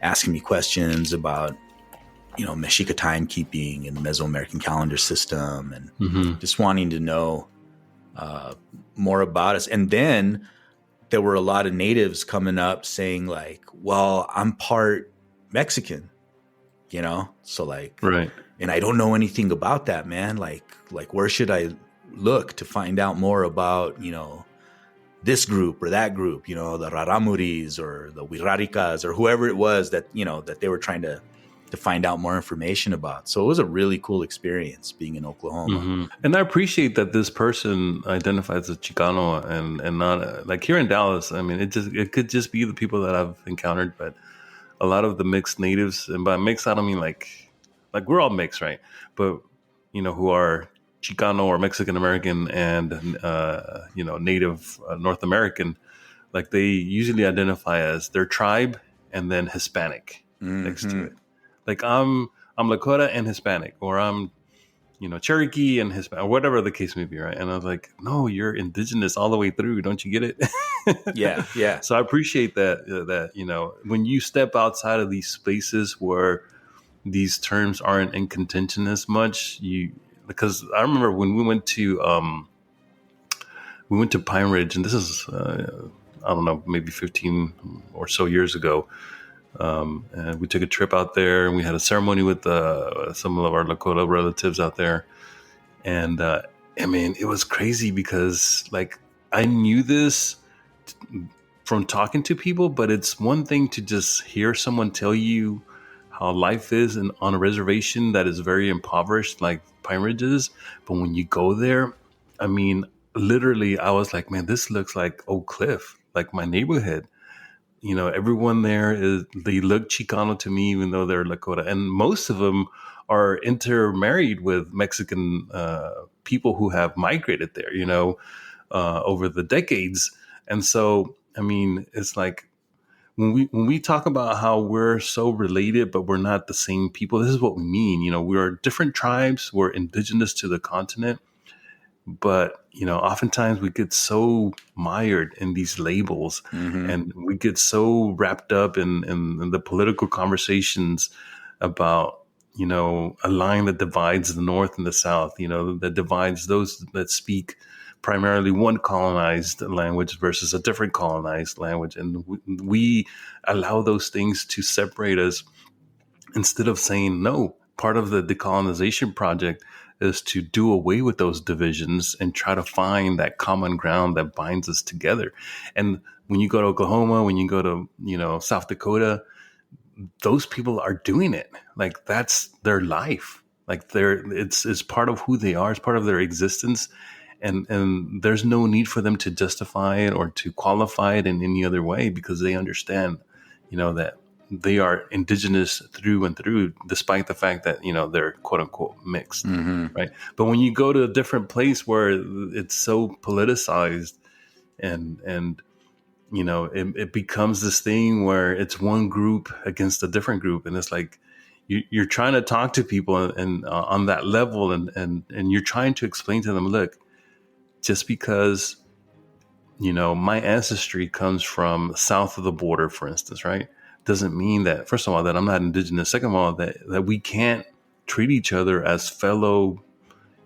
asking me questions about, Mexica timekeeping and the Mesoamerican calendar system, and just wanting to know more about us. And then there were a lot of natives coming up saying well, I'm part Mexican, so right. And I don't know anything about that, man. Where should I look to find out more about, this group or that group, the Raramuris or the Wiraricas or whoever it was that, that they were trying to find out more information about. So it was a really cool experience being in Oklahoma. Mm-hmm. And I appreciate that this person identifies as Chicano and not here in Dallas. I mean, it could just be the people that I've encountered, but a lot of the mixed natives, and by mixed, I don't mean like we're all mixed, right? But, who are Chicano or Mexican American and, Native North American, they usually identify as their tribe and then Hispanic next to it. I'm Lakota and Hispanic, or I'm, Cherokee and Hispanic, or whatever the case may be, right? And I was like, no, you're indigenous all the way through. Don't you get it? Yeah. So I appreciate that, when you step outside of these spaces where these terms aren't in contention as much, because I remember when we went to Pine Ridge, and this is, I don't know, maybe 15 or so years ago. And we took a trip out there, and we had a ceremony with some of our Lakota relatives out there. And it was crazy because I knew this from talking to people, but it's one thing to just hear someone tell you how life is on a reservation that is very impoverished, like Pine Ridge is. But when you go there, literally, I was like, man, this looks like Oak Cliff, like my neighborhood. Everyone there they look Chicano to me, even though they're Lakota. And most of them are intermarried with Mexican people who have migrated there, over the decades. And so, it's like when we talk about how we're so related, but we're not the same people, this is what we mean. We're different tribes. We're indigenous to the continent. But, oftentimes we get so mired in these labels, and we get so wrapped up in the political conversations about, a line that divides the North and the South, that divides those that speak primarily one colonized language versus a different colonized language. And we allow those things to separate us instead of saying, no, part of the decolonization project is to do away with those divisions and try to find that common ground that binds us together. And when you go to Oklahoma, when you go to, South Dakota, those people are doing it. Like, that's their life. Like, it's part of who they are. It's part of their existence. And there's no need for them to justify it or to qualify it in any other way, because they understand, that they are indigenous through and through, despite the fact that, they're quote unquote mixed. Right. But when you go to a different place where it's so politicized and it becomes this thing where it's one group against a different group. And it's like, you're trying to talk to people and on that level and you're trying to explain to them, look, just because, my ancestry comes from south of the border, for instance, right, doesn't mean that, first of all, that I'm not indigenous. Second of all, that we can't treat each other as fellow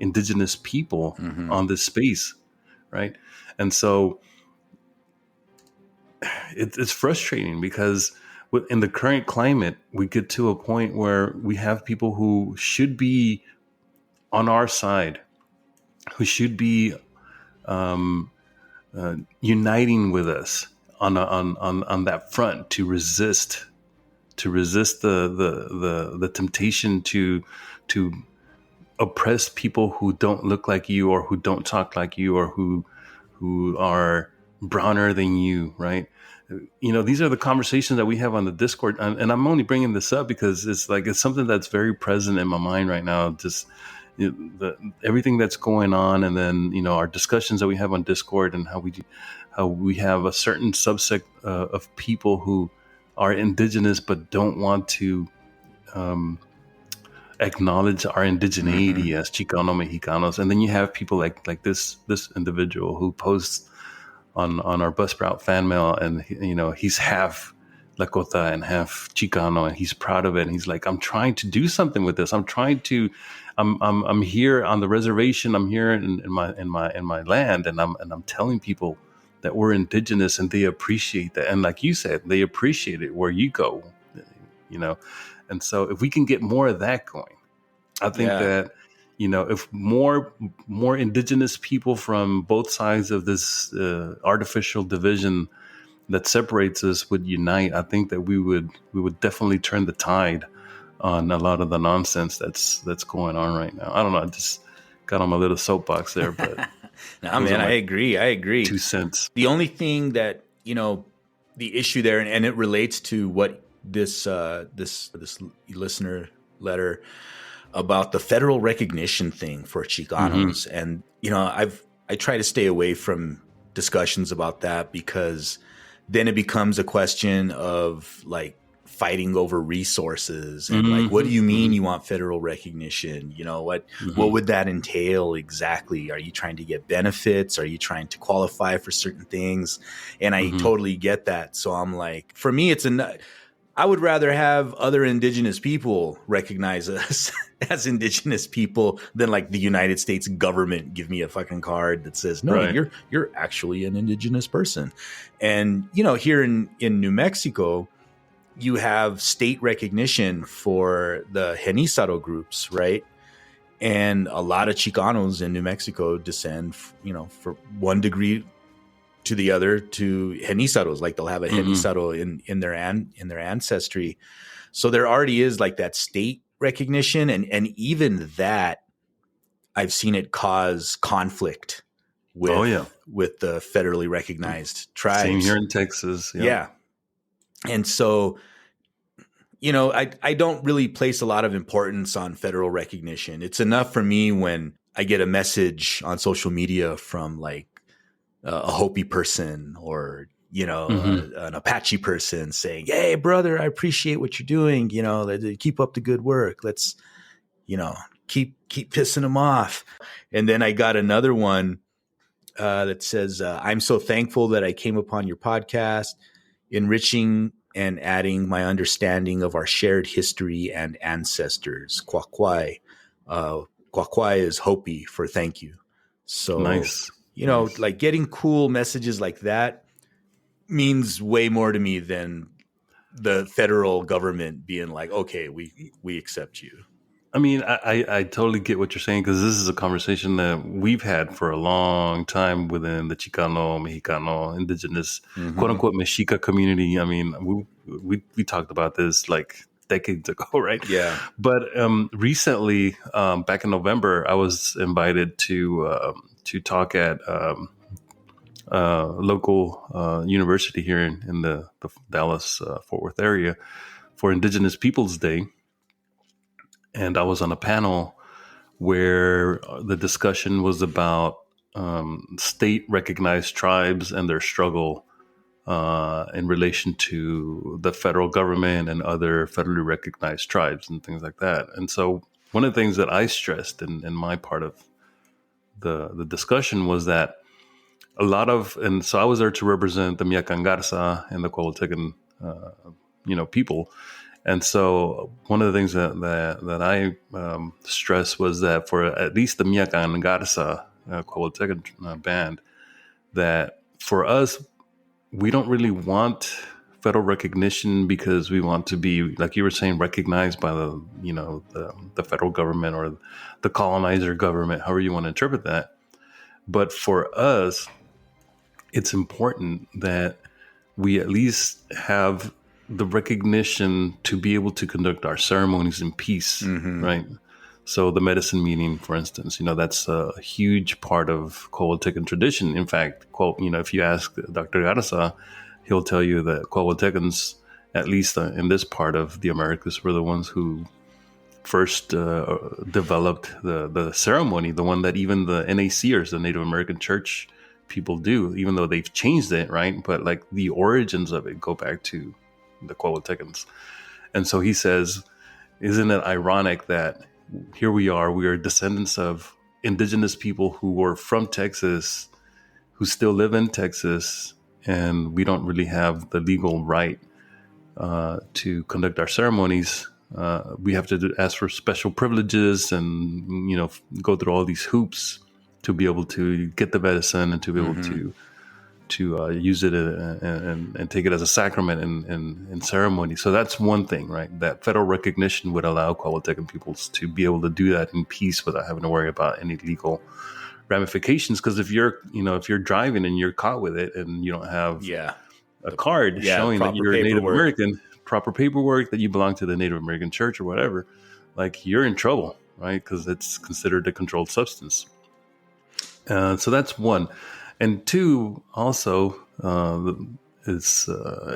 indigenous people on this space, right? And so it's frustrating because in the current climate, we get to a point where we have people who should be on our side, who should be uniting with us on that front to resist the temptation to oppress people who don't look like you or who don't talk like you or who are browner than you, right? These are the conversations that we have on the Discord, and I'm only bringing this up because it's something that's very present in my mind right now. Just everything that's going on, and then our discussions that we have on Discord, and how we have a certain subset of people who are indigenous but don't want to acknowledge our indigeneity as Chicano-Mexicanos, and then you have people like this individual who posts on our Buzzsprout fan mail, and he's half Lakota and half Chicano, and he's proud of it. And he's like, I'm trying to do something with this. I'm here on the reservation. I'm here in my land, and I'm telling people that we're indigenous, and they appreciate that. And like you said, they appreciate it where you go, And so if we can get more of that going, I think that, if more indigenous people from both sides of this artificial division that separates us would unite, I think that we would definitely turn the tide on a lot of the nonsense that's going on right now. I don't know. I just got on my little soapbox there, but no, man, I agree. 2 cents. The only thing that, the issue there, and it relates to what this listener letter about the federal recognition thing for Chicanos. And, I try to stay away from discussions about that, because then it becomes a question of like fighting over resources and like, what do you mean you want federal recognition? What would that entail exactly? Are you trying to get benefits? Are you trying to qualify for certain things? And I totally get that. So I'm like, for me, I would rather have other indigenous people recognize us as indigenous people than like the United States government give me a fucking card that says, no, right, you're actually an indigenous person. And, here in New Mexico, you have state recognition for the Genízaro groups, right? And a lot of Chicanos in New Mexico descend, for one degree to the other to Genízaros. Like they'll have a Genízaro in their ancestry. So there already is like that state recognition. And even that, I've seen it cause conflict with the federally recognized tribes. Same here in Texas. Yeah. And so, I don't really place a lot of importance on federal recognition. It's enough for me when I get a message on social media from like a Hopi person or, an Apache person saying, hey, brother, I appreciate what you're doing. Keep up the good work. Let's, keep pissing them off. And then I got another one that says, I'm so thankful that I came upon your podcast, enriching and adding my understanding of our shared history and ancestors. Kwakwai. Kwakwai is Hopi for thank you. So nice. Like getting cool messages like that means way more to me than the federal government being like, okay, we accept you. I mean, I totally get what you're saying, because this is a conversation that we've had for a long time within the Chicano-Mexicano, indigenous, quote unquote, Mexica community. I mean, we talked about this like decades ago, right? Yeah. But recently, back in November, I was invited to talk at local university here in the Dallas Fort Worth area for Indigenous Peoples Day. And I was on a panel where the discussion was about state recognized tribes and their struggle in relation to the federal government and other federally recognized tribes and things like that. And so one of the things that I stressed in my part of the discussion was that and so I was there to represent the Miyakan Garza and the Coahuiltecan, people. And so one of the things that I stressed was that for at least the Miyakan Garza Coahuiltecan band, that for us, we don't really want federal recognition because we want to be, like you were saying, recognized by the federal government or the colonizer government, however you want to interpret that. But for us, it's important that we at least have the recognition to be able to conduct our ceremonies in peace, right? So the medicine meeting, for instance, that's a huge part of Coahuiltecan tradition. In fact, if you ask Dr. Garza, he'll tell you that Coahuiltecans, at least in this part of the Americas, were the ones who first developed the ceremony, the one that even the NACers, the Native American Church people do, even though they've changed it, right? But like the origins of it go back to the Coahuiltecans. And so he says, isn't it ironic that here we are descendants of indigenous people who were from Texas, who still live in Texas, and we don't really have the legal right to conduct our ceremonies. We have to ask for special privileges and, go through all these hoops to be able to get the medicine and to be able to use it and take it as a sacrament in ceremony. So that's one thing, right? That federal recognition would allow Coahuiltecan peoples to be able to do that in peace without having to worry about any legal ramifications. Because if you're driving and you're caught with it and you don't have a card showing that you're a Native American, proper paperwork that you belong to the Native American Church or whatever, like you're in trouble, right? Because it's considered a controlled substance. So that's one. And two, also, is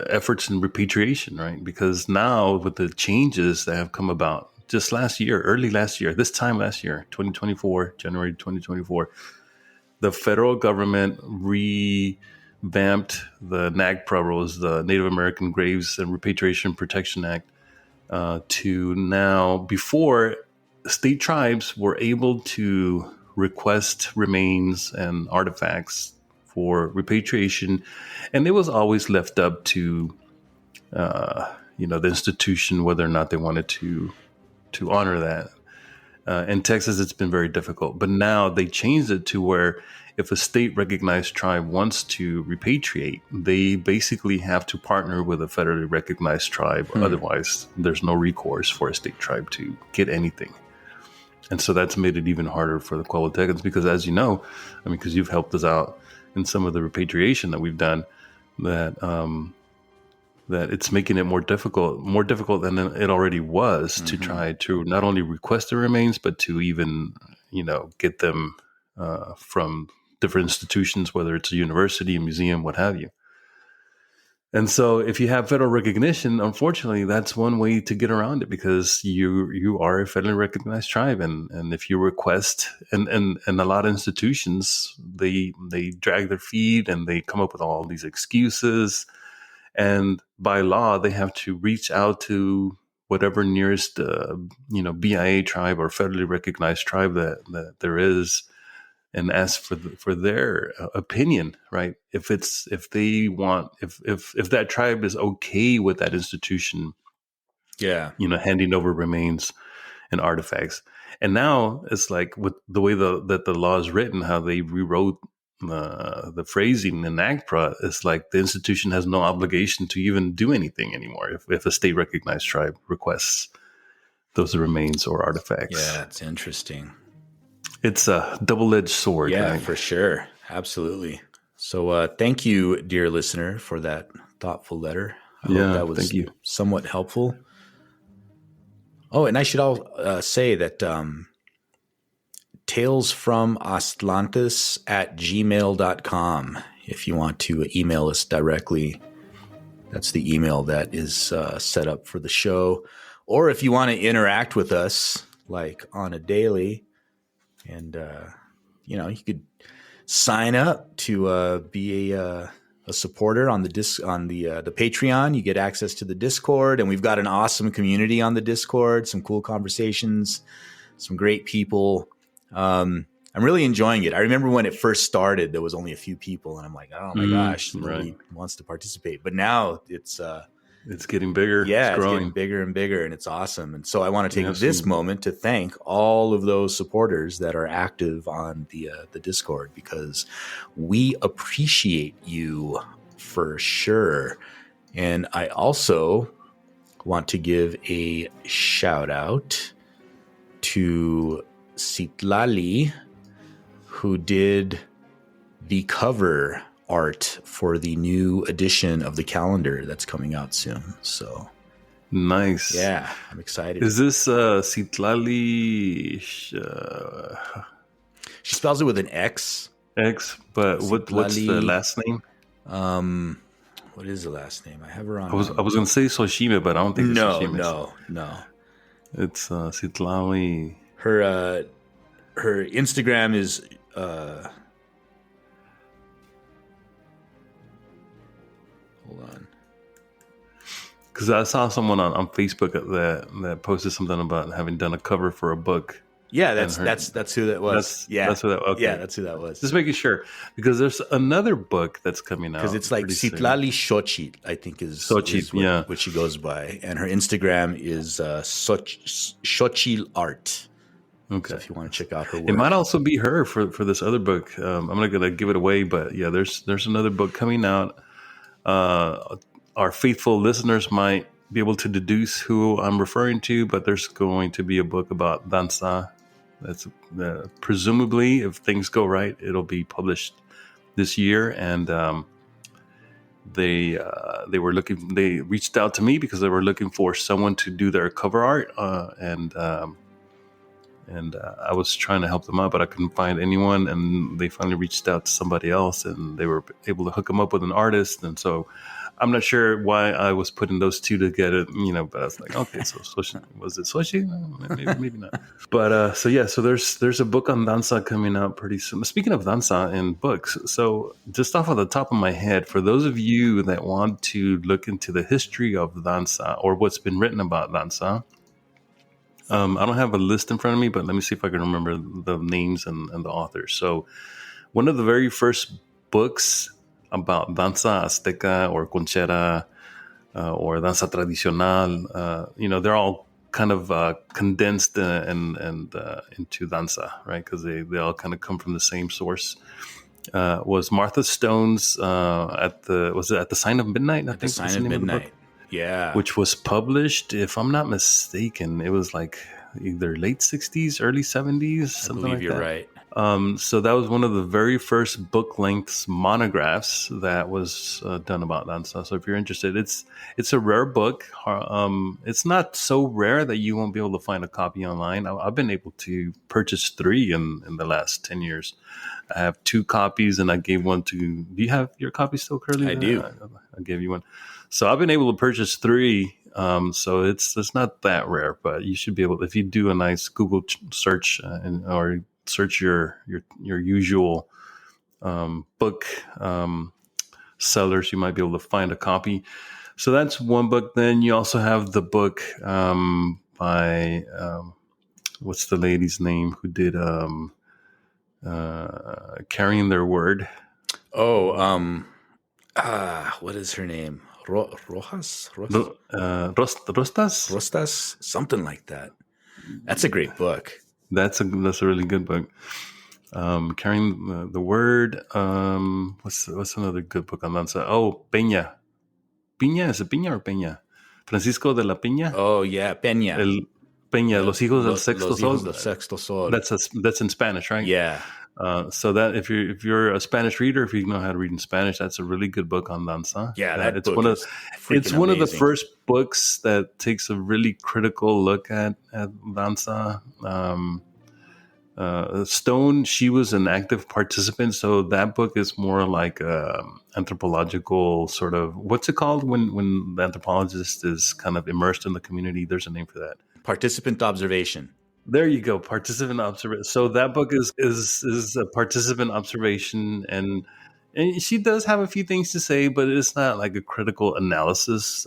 efforts in repatriation, right? Because now with the changes that have come about just early last year, this time last year, 2024, January 2024, the federal government revamped the NAGPRA, the Native American Graves and Repatriation Protection Act, to now, before state tribes were able to request remains and artifacts for repatriation, and it was always left up to the institution whether or not they wanted to honor that. In Texas, it's been very difficult, but now they changed it to where if a state recognized tribe wants to repatriate, they basically have to partner with a federally recognized tribe, or otherwise there's no recourse for a state tribe to get anything. And so that's made it even harder for the Coahuiltecans because, as you know, because you've helped us out in some of the repatriation that we've done, that it's making it more difficult than it already was to try to not only request the remains, but to even, get them from different institutions, whether it's a university, a museum, what have you. And so if you have federal recognition, unfortunately, that's one way to get around it because you are a federally recognized tribe. And if you request, and a lot of institutions, they drag their feet and they come up with all these excuses. And by law, they have to reach out to whatever nearest, BIA tribe or federally recognized tribe that there is, and ask for their opinion, right? If that tribe is okay with that institution, handing over remains and artifacts. And now it's like with the way that the law is written, how they rewrote the phrasing in NAGPRA, it's like the institution has no obligation to even do anything anymore if a state recognized tribe requests those remains or artifacts. Yeah, it's interesting. It's a double-edged sword. Yeah, right? for sure. Absolutely. So thank you, dear listener, for that thoughtful letter. I hope that was thank you. somewhat helpful. Oh, and I should say that talesfromatlantis@gmail.com. If you want to email us directly, that's the email that is set up for the show. Or if you want to interact with us, like on a daily, and you could sign up to be a supporter on the Patreon. You get access to the Discord, and we've got an awesome community on the Discord. Some cool conversations, some great people. I'm really enjoying it. I remember when it first started, there was only a few people, and I'm like, oh my gosh, nobody wants to participate. But now it's getting bigger. Yeah, it's growing. Getting bigger and bigger, and it's awesome. And so I want to take this moment to thank all of those supporters that are active on the Discord, because we appreciate you for sure. And I also want to give a shout out to Citlali, who did the cover art for the new edition of the calendar that's coming out soon. So nice. Yeah, I'm excited. Is this Citlali? She spells it with an X. X, but what's the last name? What is the last name? I have her on. I was going to say Soshime, but I don't think it's Soshime. No. It's Citlali. Her Instagram is hold on. Because I saw someone on Facebook that posted something about having done a cover for a book. Yeah, that's who that was. That's who that. Okay. Yeah, that's who that was. Just making sure, because there's another book that's coming out. Because it's like Citlali Xochitl, I think is what she goes by, and her Instagram is Xochitl Art. Okay, so if you want to check out her work, it might also be her for this other book. I'm not gonna give it away, but yeah, there's another book coming out. Our faithful listeners might be able to deduce who I'm referring to, but there's going to be a book about danza. That's presumably, if things go right, it'll be published this year. And they reached out to me because they were looking for someone to do their cover art, and I was trying to help them out, but I couldn't find anyone. And they finally reached out to somebody else, and they were able to hook them up with an artist. And so I'm not sure why I was putting those two together, but I was like, okay, so was it Soshi? Maybe not. But so there's a book on danza coming out pretty soon. Speaking of danza and books, so just off of the top of my head, for those of you that want to look into the history of danza or what's been written about danza, I don't have a list in front of me, but let me see if I can remember the names and the authors. So one of the very first books about danza azteca or conchera or danza tradicional, they're all kind of condensed and into danza, right? Because they all kind of come from the same source. Was Martha Stone's at the Sign of Midnight? At the Sign of Midnight. Yeah. Which was published, if I'm not mistaken, it was like either late 60s, early 70s, something like that. I believe you're right. So that was one of the very first book-length monographs that was done about danza. So if you're interested, it's a rare book. It's not so rare that you won't be able to find a copy online. I've been able to purchase 3 in the last 10 years. I have 2 copies, and I gave one to... Do you have your copy still, Kurly? I do. I gave you one. So I've been able to purchase 3. So it's not that rare, but you should be able, if you do a nice Google search or search your usual book sellers, you might be able to find a copy. So that's one book. Then you also have the book by what's the lady's name who did Carrying Their Word? Oh, what is her name? Rojas? Rostas? Something like that. That's a great book. That's a really good book. Carrying the Word. What's another good book on danza? Oh, Peña. Peña, is it Peña or Peña? Francisco de la Peña. Oh yeah, Peña. Peña, Los Hijos del Sexto Los Sol. Hijos del Sexto Sol. That's in Spanish, right? Yeah. So that if you're a Spanish reader, if you know how to read in Spanish, that's a really good book on danza. Yeah, that it's book one is it's one of the amazing. first books that takes a really critical look at danza. Stone, she was an active participant, so that book is more like anthropological sort of, what's it called when the anthropologist is kind of immersed in the community? There's a name for that. Participant observation. There you go, participant observation. So that book is a participant observation, and she does have a few things to say, but it's not like a critical analysis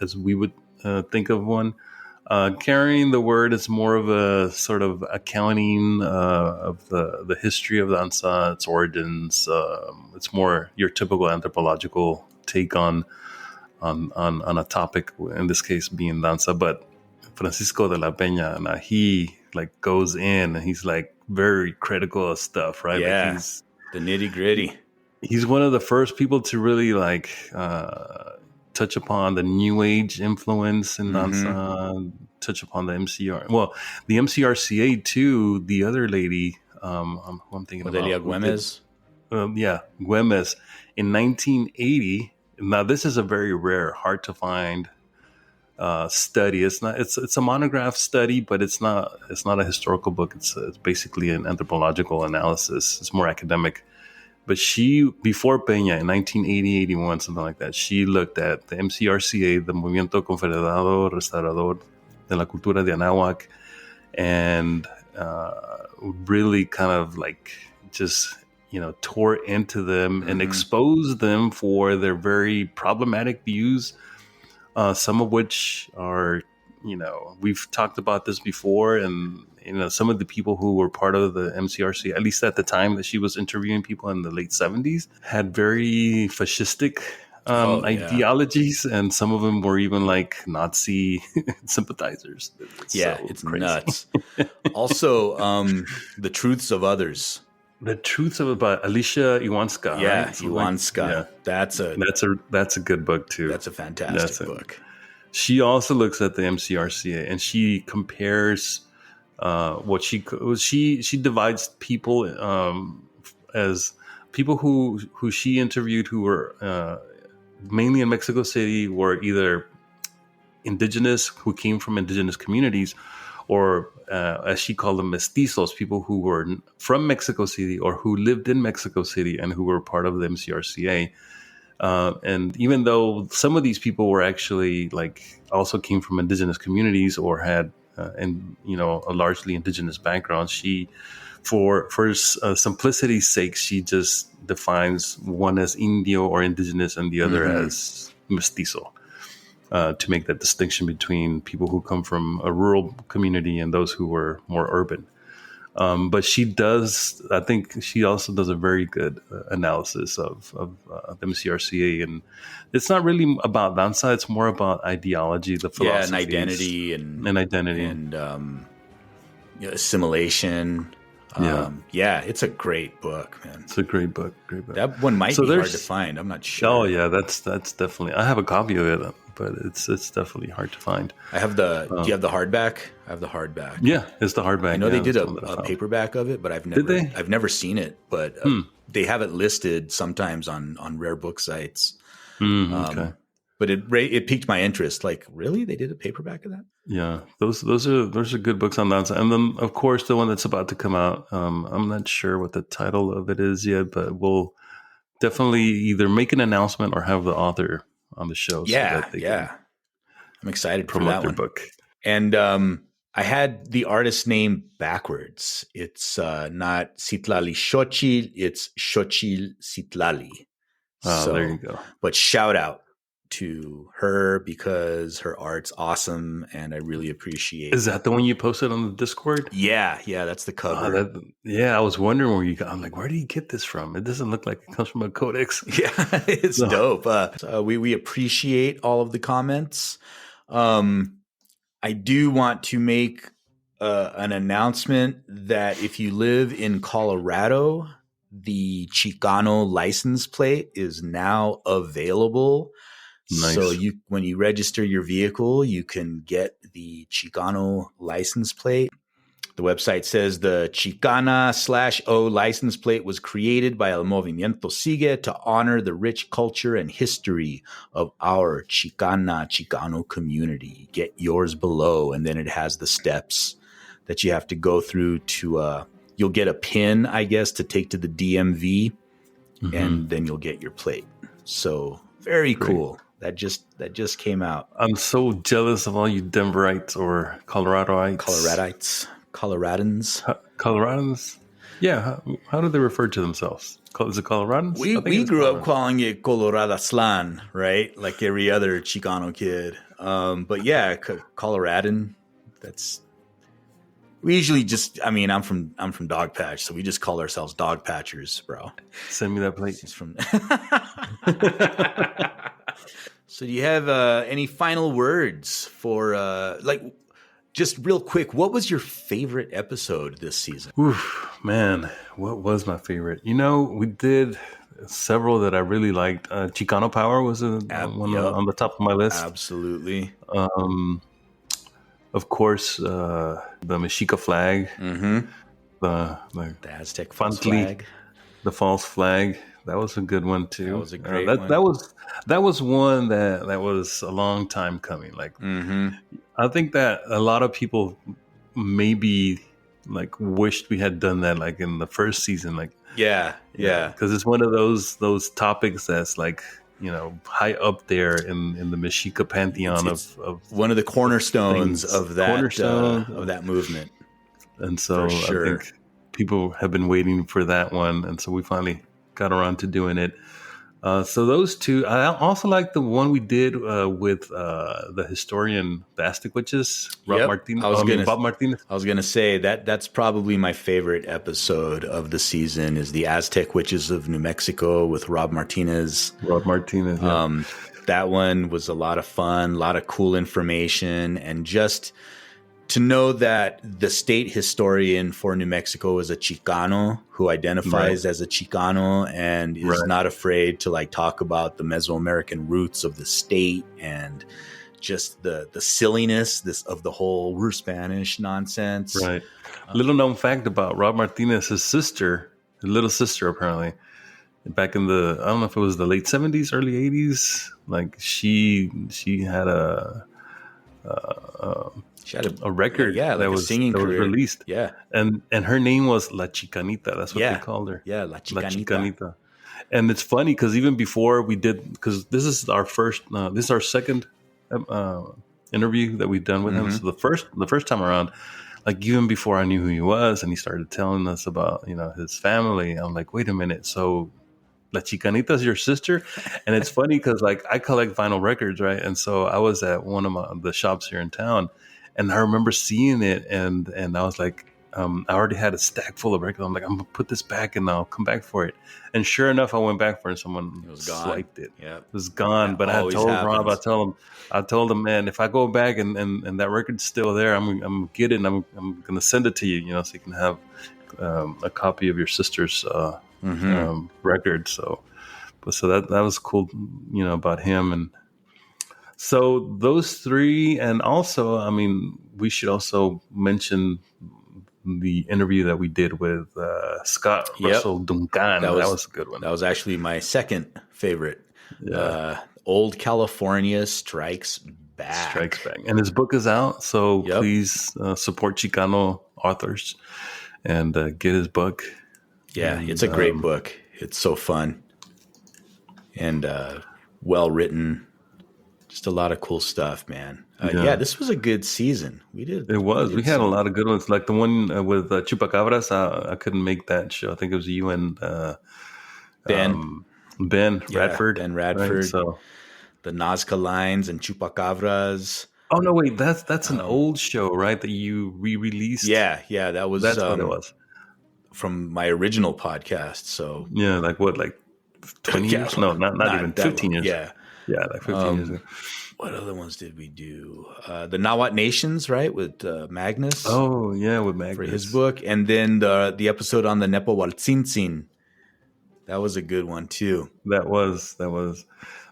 as we would think of one. Carrying the Word is more of a sort of accounting of the history of danza, its origins. It's more your typical anthropological take on a topic, in this case being danza, but Francisco de la Peña, he like goes in and he's like very critical of stuff, right? Yeah, like he's the nitty gritty. He's one of the first people to really like touch upon the New Age influence in danza, touch upon the MCR. Well, the MCRCA too. The other lady, I'm thinking Odelia about Güemes. Güemes in 1980. Now, this is a very rare, hard to find study. It's a monograph study, but it's not a historical book. It's basically an anthropological analysis. It's more academic. But she, before Peña, in 1980, 81, something like that, she looked at the MCRCA, the Movimiento Confederado Restaurador de la Cultura de Anawak, and really kind of like just, tore into them and exposed them for their very problematic views. Some of which are, we've talked about this before, and some of the people who were part of the MCRC, at least at the time that she was interviewing people in the late 70s, had very fascistic ideologies, and some of them were even like Nazi sympathizers. It's crazy. Nuts. Also, The Truths of Others. The Truths of about Alicia Iwanska. Yeah, right? Iwanska. Yeah. That's a good book too. That's a fantastic book. She also looks at the MCRCA and she compares what she divides people as people who she interviewed who were mainly in Mexico City, were either indigenous, who came from indigenous communities, or as she called them, mestizos, people who were from Mexico City or who lived in Mexico City and who were part of the MCRCA. And even though some of these people were actually like also came from indigenous communities or had a largely indigenous background, she, for simplicity's sake, she just defines one as Indio or indigenous and the other as mestizo. To make that distinction between people who come from a rural community and those who were more urban. But I think she also does a very good analysis of the MCRCA. And it's not really about danza, it's more about ideology, the philosophy. And identity. And assimilation. It's a great book, man. It's a great book. That one might be hard to find. I'm not sure. Oh yeah, that's definitely. I have a copy of it, but it's definitely hard to find. I have do you have the hardback? I have the hardback. Yeah, it's the hardback. I know they did a paperback of it, but I've never seen it. But they have it listed sometimes on rare book sites. Okay. But it piqued my interest. Like, really, they did a paperback of that? Yeah, those are good books on danza. And then, of course, the one that's about to come out. I'm not sure what the title of it is yet, but we'll definitely either make an announcement or have the author on the show. I'm excited for promote that their one. book. And I had the artist name backwards. It's not Citlali Xochitl, it's Xochitl Citlali. There you go. But shout out to her because her art's awesome and I really appreciate it. Is that the one you posted on the Discord? Yeah, that's the cover. I was wondering where you got. I'm like, where do you get this from? It doesn't look like it comes from a codex. Yeah, it's dope. We appreciate all of the comments. I do want to make an announcement that if you live in Colorado, the Chicano license plate is now available. Nice. So when you register your vehicle, you can get the Chicano license plate. The website says the Chicana/O license plate was created by El Movimiento Sigue to honor the rich culture and history of our Chicano community. Get yours below, and then it has the steps that you have to go through to you'll get a pin, I guess, to take to the DMV, and then you'll get your plate. So very cool. That just came out. I'm so jealous of all you Denverites or Coloradans. Coloradans? Yeah. How do they refer to themselves? Is it Coloradans? We grew up calling it Coloradaslan, right? Like every other Chicano kid. But yeah, Coloradan. We usually just. I mean, I'm from Dogpatch, so we just call ourselves Dogpatchers, bro. Send me that plate. It's from. So do you have any final words for just real quick, what was your favorite episode this season? Oof, man, what was my favorite? We did several that I really liked. Chicano Power was one on the top of my list. Absolutely. Of course, the Mexica flag. The Aztec false flag. The false flag. That was a good one too. That was a great one. That was one that was a long time coming. Like, I think that a lot of people maybe wished we had done that in the first season. Yeah, because it's one of those topics that's high up there in the Mexica pantheon of one of the cornerstones of that movement. And so sure. I think people have been waiting for that one, and so we finally got around to doing it. So those two. I also like the one we did with the historian, the Aztec witches, Bob Martinez. I was gonna say that's probably my favorite episode of the season is the Aztec witches of New Mexico with Rob Martinez. Yeah. That one was a lot of fun, a lot of cool information, and just to know that the state historian for New Mexico is a Chicano who identifies as a Chicano and is not afraid to talk about the Mesoamerican roots of the state and just the silliness of the whole "we're Spanish" nonsense. Right. Little known fact about Rob Martinez, his little sister, apparently, back in I don't know if it was the late 70s, early 80s, she had she had a record that was singing that was released. Yeah. And her name was La Chicanita. That's what they called her. Yeah, La Chicanita. And it's funny because even before we did, because this is our second interview that we've done with him. So the first time around, even before I knew who he was and he started telling us about, his family, I'm like, wait a minute. So La Chicanita is your sister? And it's funny because I collect vinyl records, right? And so I was at one of the shops here in town, and I remember seeing it, and I was like, I already had a stack full of records. I'm like, I'm gonna put this back and I'll come back for it. And sure enough, I went back for it and someone swiped it. Yeah. It was gone. But I told Rob, I told him, man, if I go back and that record's still there, I'm gonna get it and I'm gonna send it to you, so you can have a copy of your sister's record. So that was cool, about him. And so those three, and also, we should also mention the interview that we did with Scott Russell Duncan. That was a good one. That was actually my second favorite. Yeah. Old California Strikes Back. And his book is out, so please support Chicano authors and get his book. Yeah, it's a great book. It's so fun and well written. Just a lot of cool stuff, man. This was a good season. We did. It was. We had a lot of good ones, like the one with Chupacabras. I couldn't make that show. I think it was you and Ben Radford. Ben Radford. Right? So the Nazca Lines and Chupacabras. Oh no, wait, that's an old show, right? That you re-released. Yeah, that's what it was from my original podcast. So yeah, 20 years? No, not even 15 years. Yeah, 15 years ago. What other ones did we do? The Nahuatl Nations, right, with Magnus. Oh yeah, with Magnus for his book, and then the episode on the Nepohualtzintzin. That was a good one too. That was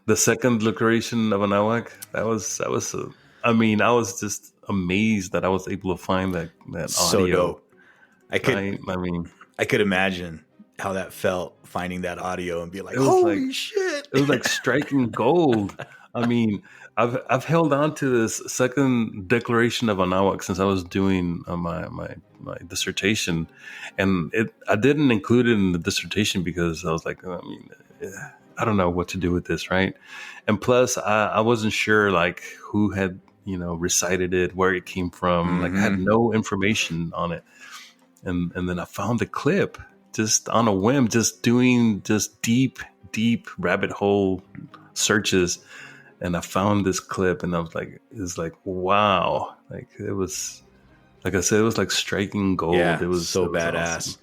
The second declaration of Anawak. That was. I mean, I was just amazed that I was able to find that So audio. dope. Right? I mean, I could imagine how that felt, finding that audio and be like, It was holy like- shit. it was like striking gold. I mean, I've held on to this second declaration of Anawak since I was doing my dissertation, and I didn't include it in the dissertation because I was like, I don't know what to do with this, right? And plus, I wasn't sure like who had recited it, where it came from. Like I had no information on it, and then I found the clip just on a whim, just doing deep rabbit hole searches. And I found this clip, and I was like, "It's like wow!" Like it was, like I said, it was like striking gold. Yeah, it was so badass. awesome.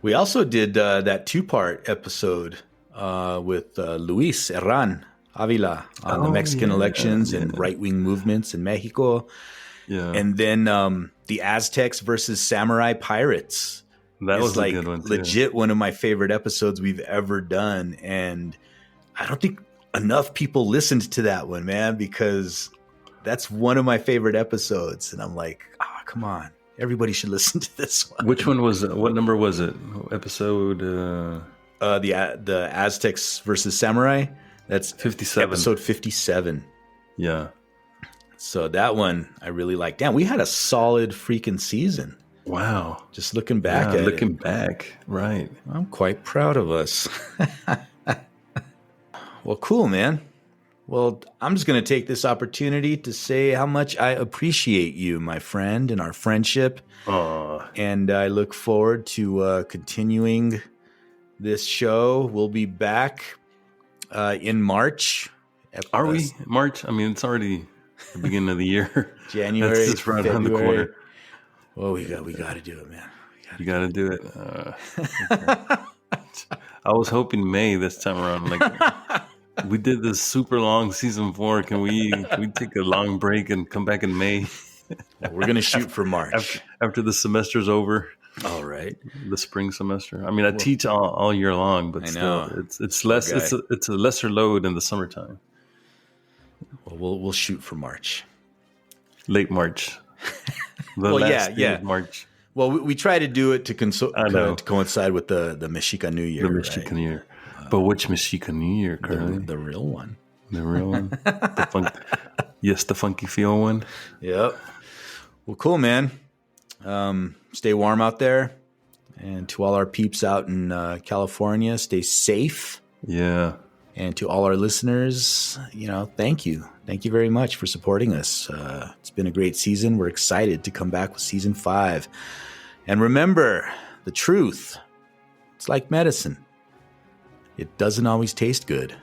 We also did that 2-part episode with Luis Herran Avila on the Mexican elections and right-wing movements in Mexico. Yeah, And then the Aztecs versus Samurai Pirates. that was like a good one too. legit one of my favorite episodes we've ever done. And I don't think enough people listened to that one, man, because that's one of my favorite episodes. And I'm like, come on. Everybody should listen to this one. Which one was it? What number was it? Episode The Aztecs versus Samurai. That's 57. Episode 57. Yeah. So that one I really like. Damn, we had a solid freaking season. Wow. Just looking back Yeah, at looking it. back, right? I'm quite proud of us. Well, cool, man. Well, I'm just going to take this opportunity to say how much I appreciate you, my friend, and our friendship. And I look forward to continuing this show. We'll be back in March. Are we March? I mean, it's already the beginning of the year. January, That's just right around the corner. Well, we got to do it, man. You got to do it. Okay. I was hoping May this time around. Like we did this super long season 4. Can we take a long break and come back in May? We're gonna shoot for March after the semester's over. All right, the spring semester. I mean, I teach all year long, but still, it's less. Okay. It's a lesser load in the summertime. Well, we'll shoot for March, late March. Well, yeah. March. Well, we try to do it to coincide with the Mexican New Year. The Mexican New Year. But which Mexican New Year, Kurly? The real one. The real one? The funky feel one? Yep. Well, cool, man. Stay warm out there. And to all our peeps out in California, stay safe. Yeah. And to all our listeners, thank you. Thank you very much for supporting us. It's been a great season. We're excited to come back with season 5. And remember, the truth, it's like medicine. It doesn't always taste good,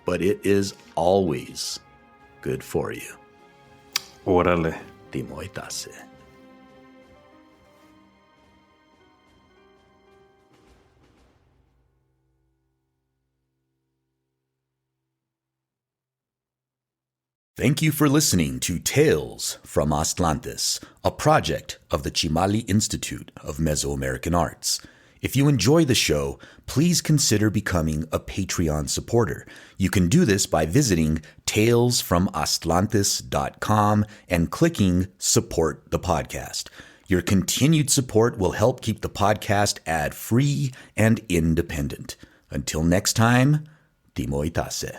but it is always good for you. Órale. Timoitase. Thank you for listening to Tales from Aztlantis, a project of the Chimali Institute of Mesoamerican Arts. If you enjoy the show, please consider becoming a Patreon supporter. You can do this by visiting talesfromaztlantis.com and clicking Support the Podcast. Your continued support will help keep the podcast ad-free and independent. Until next time, Timoitase.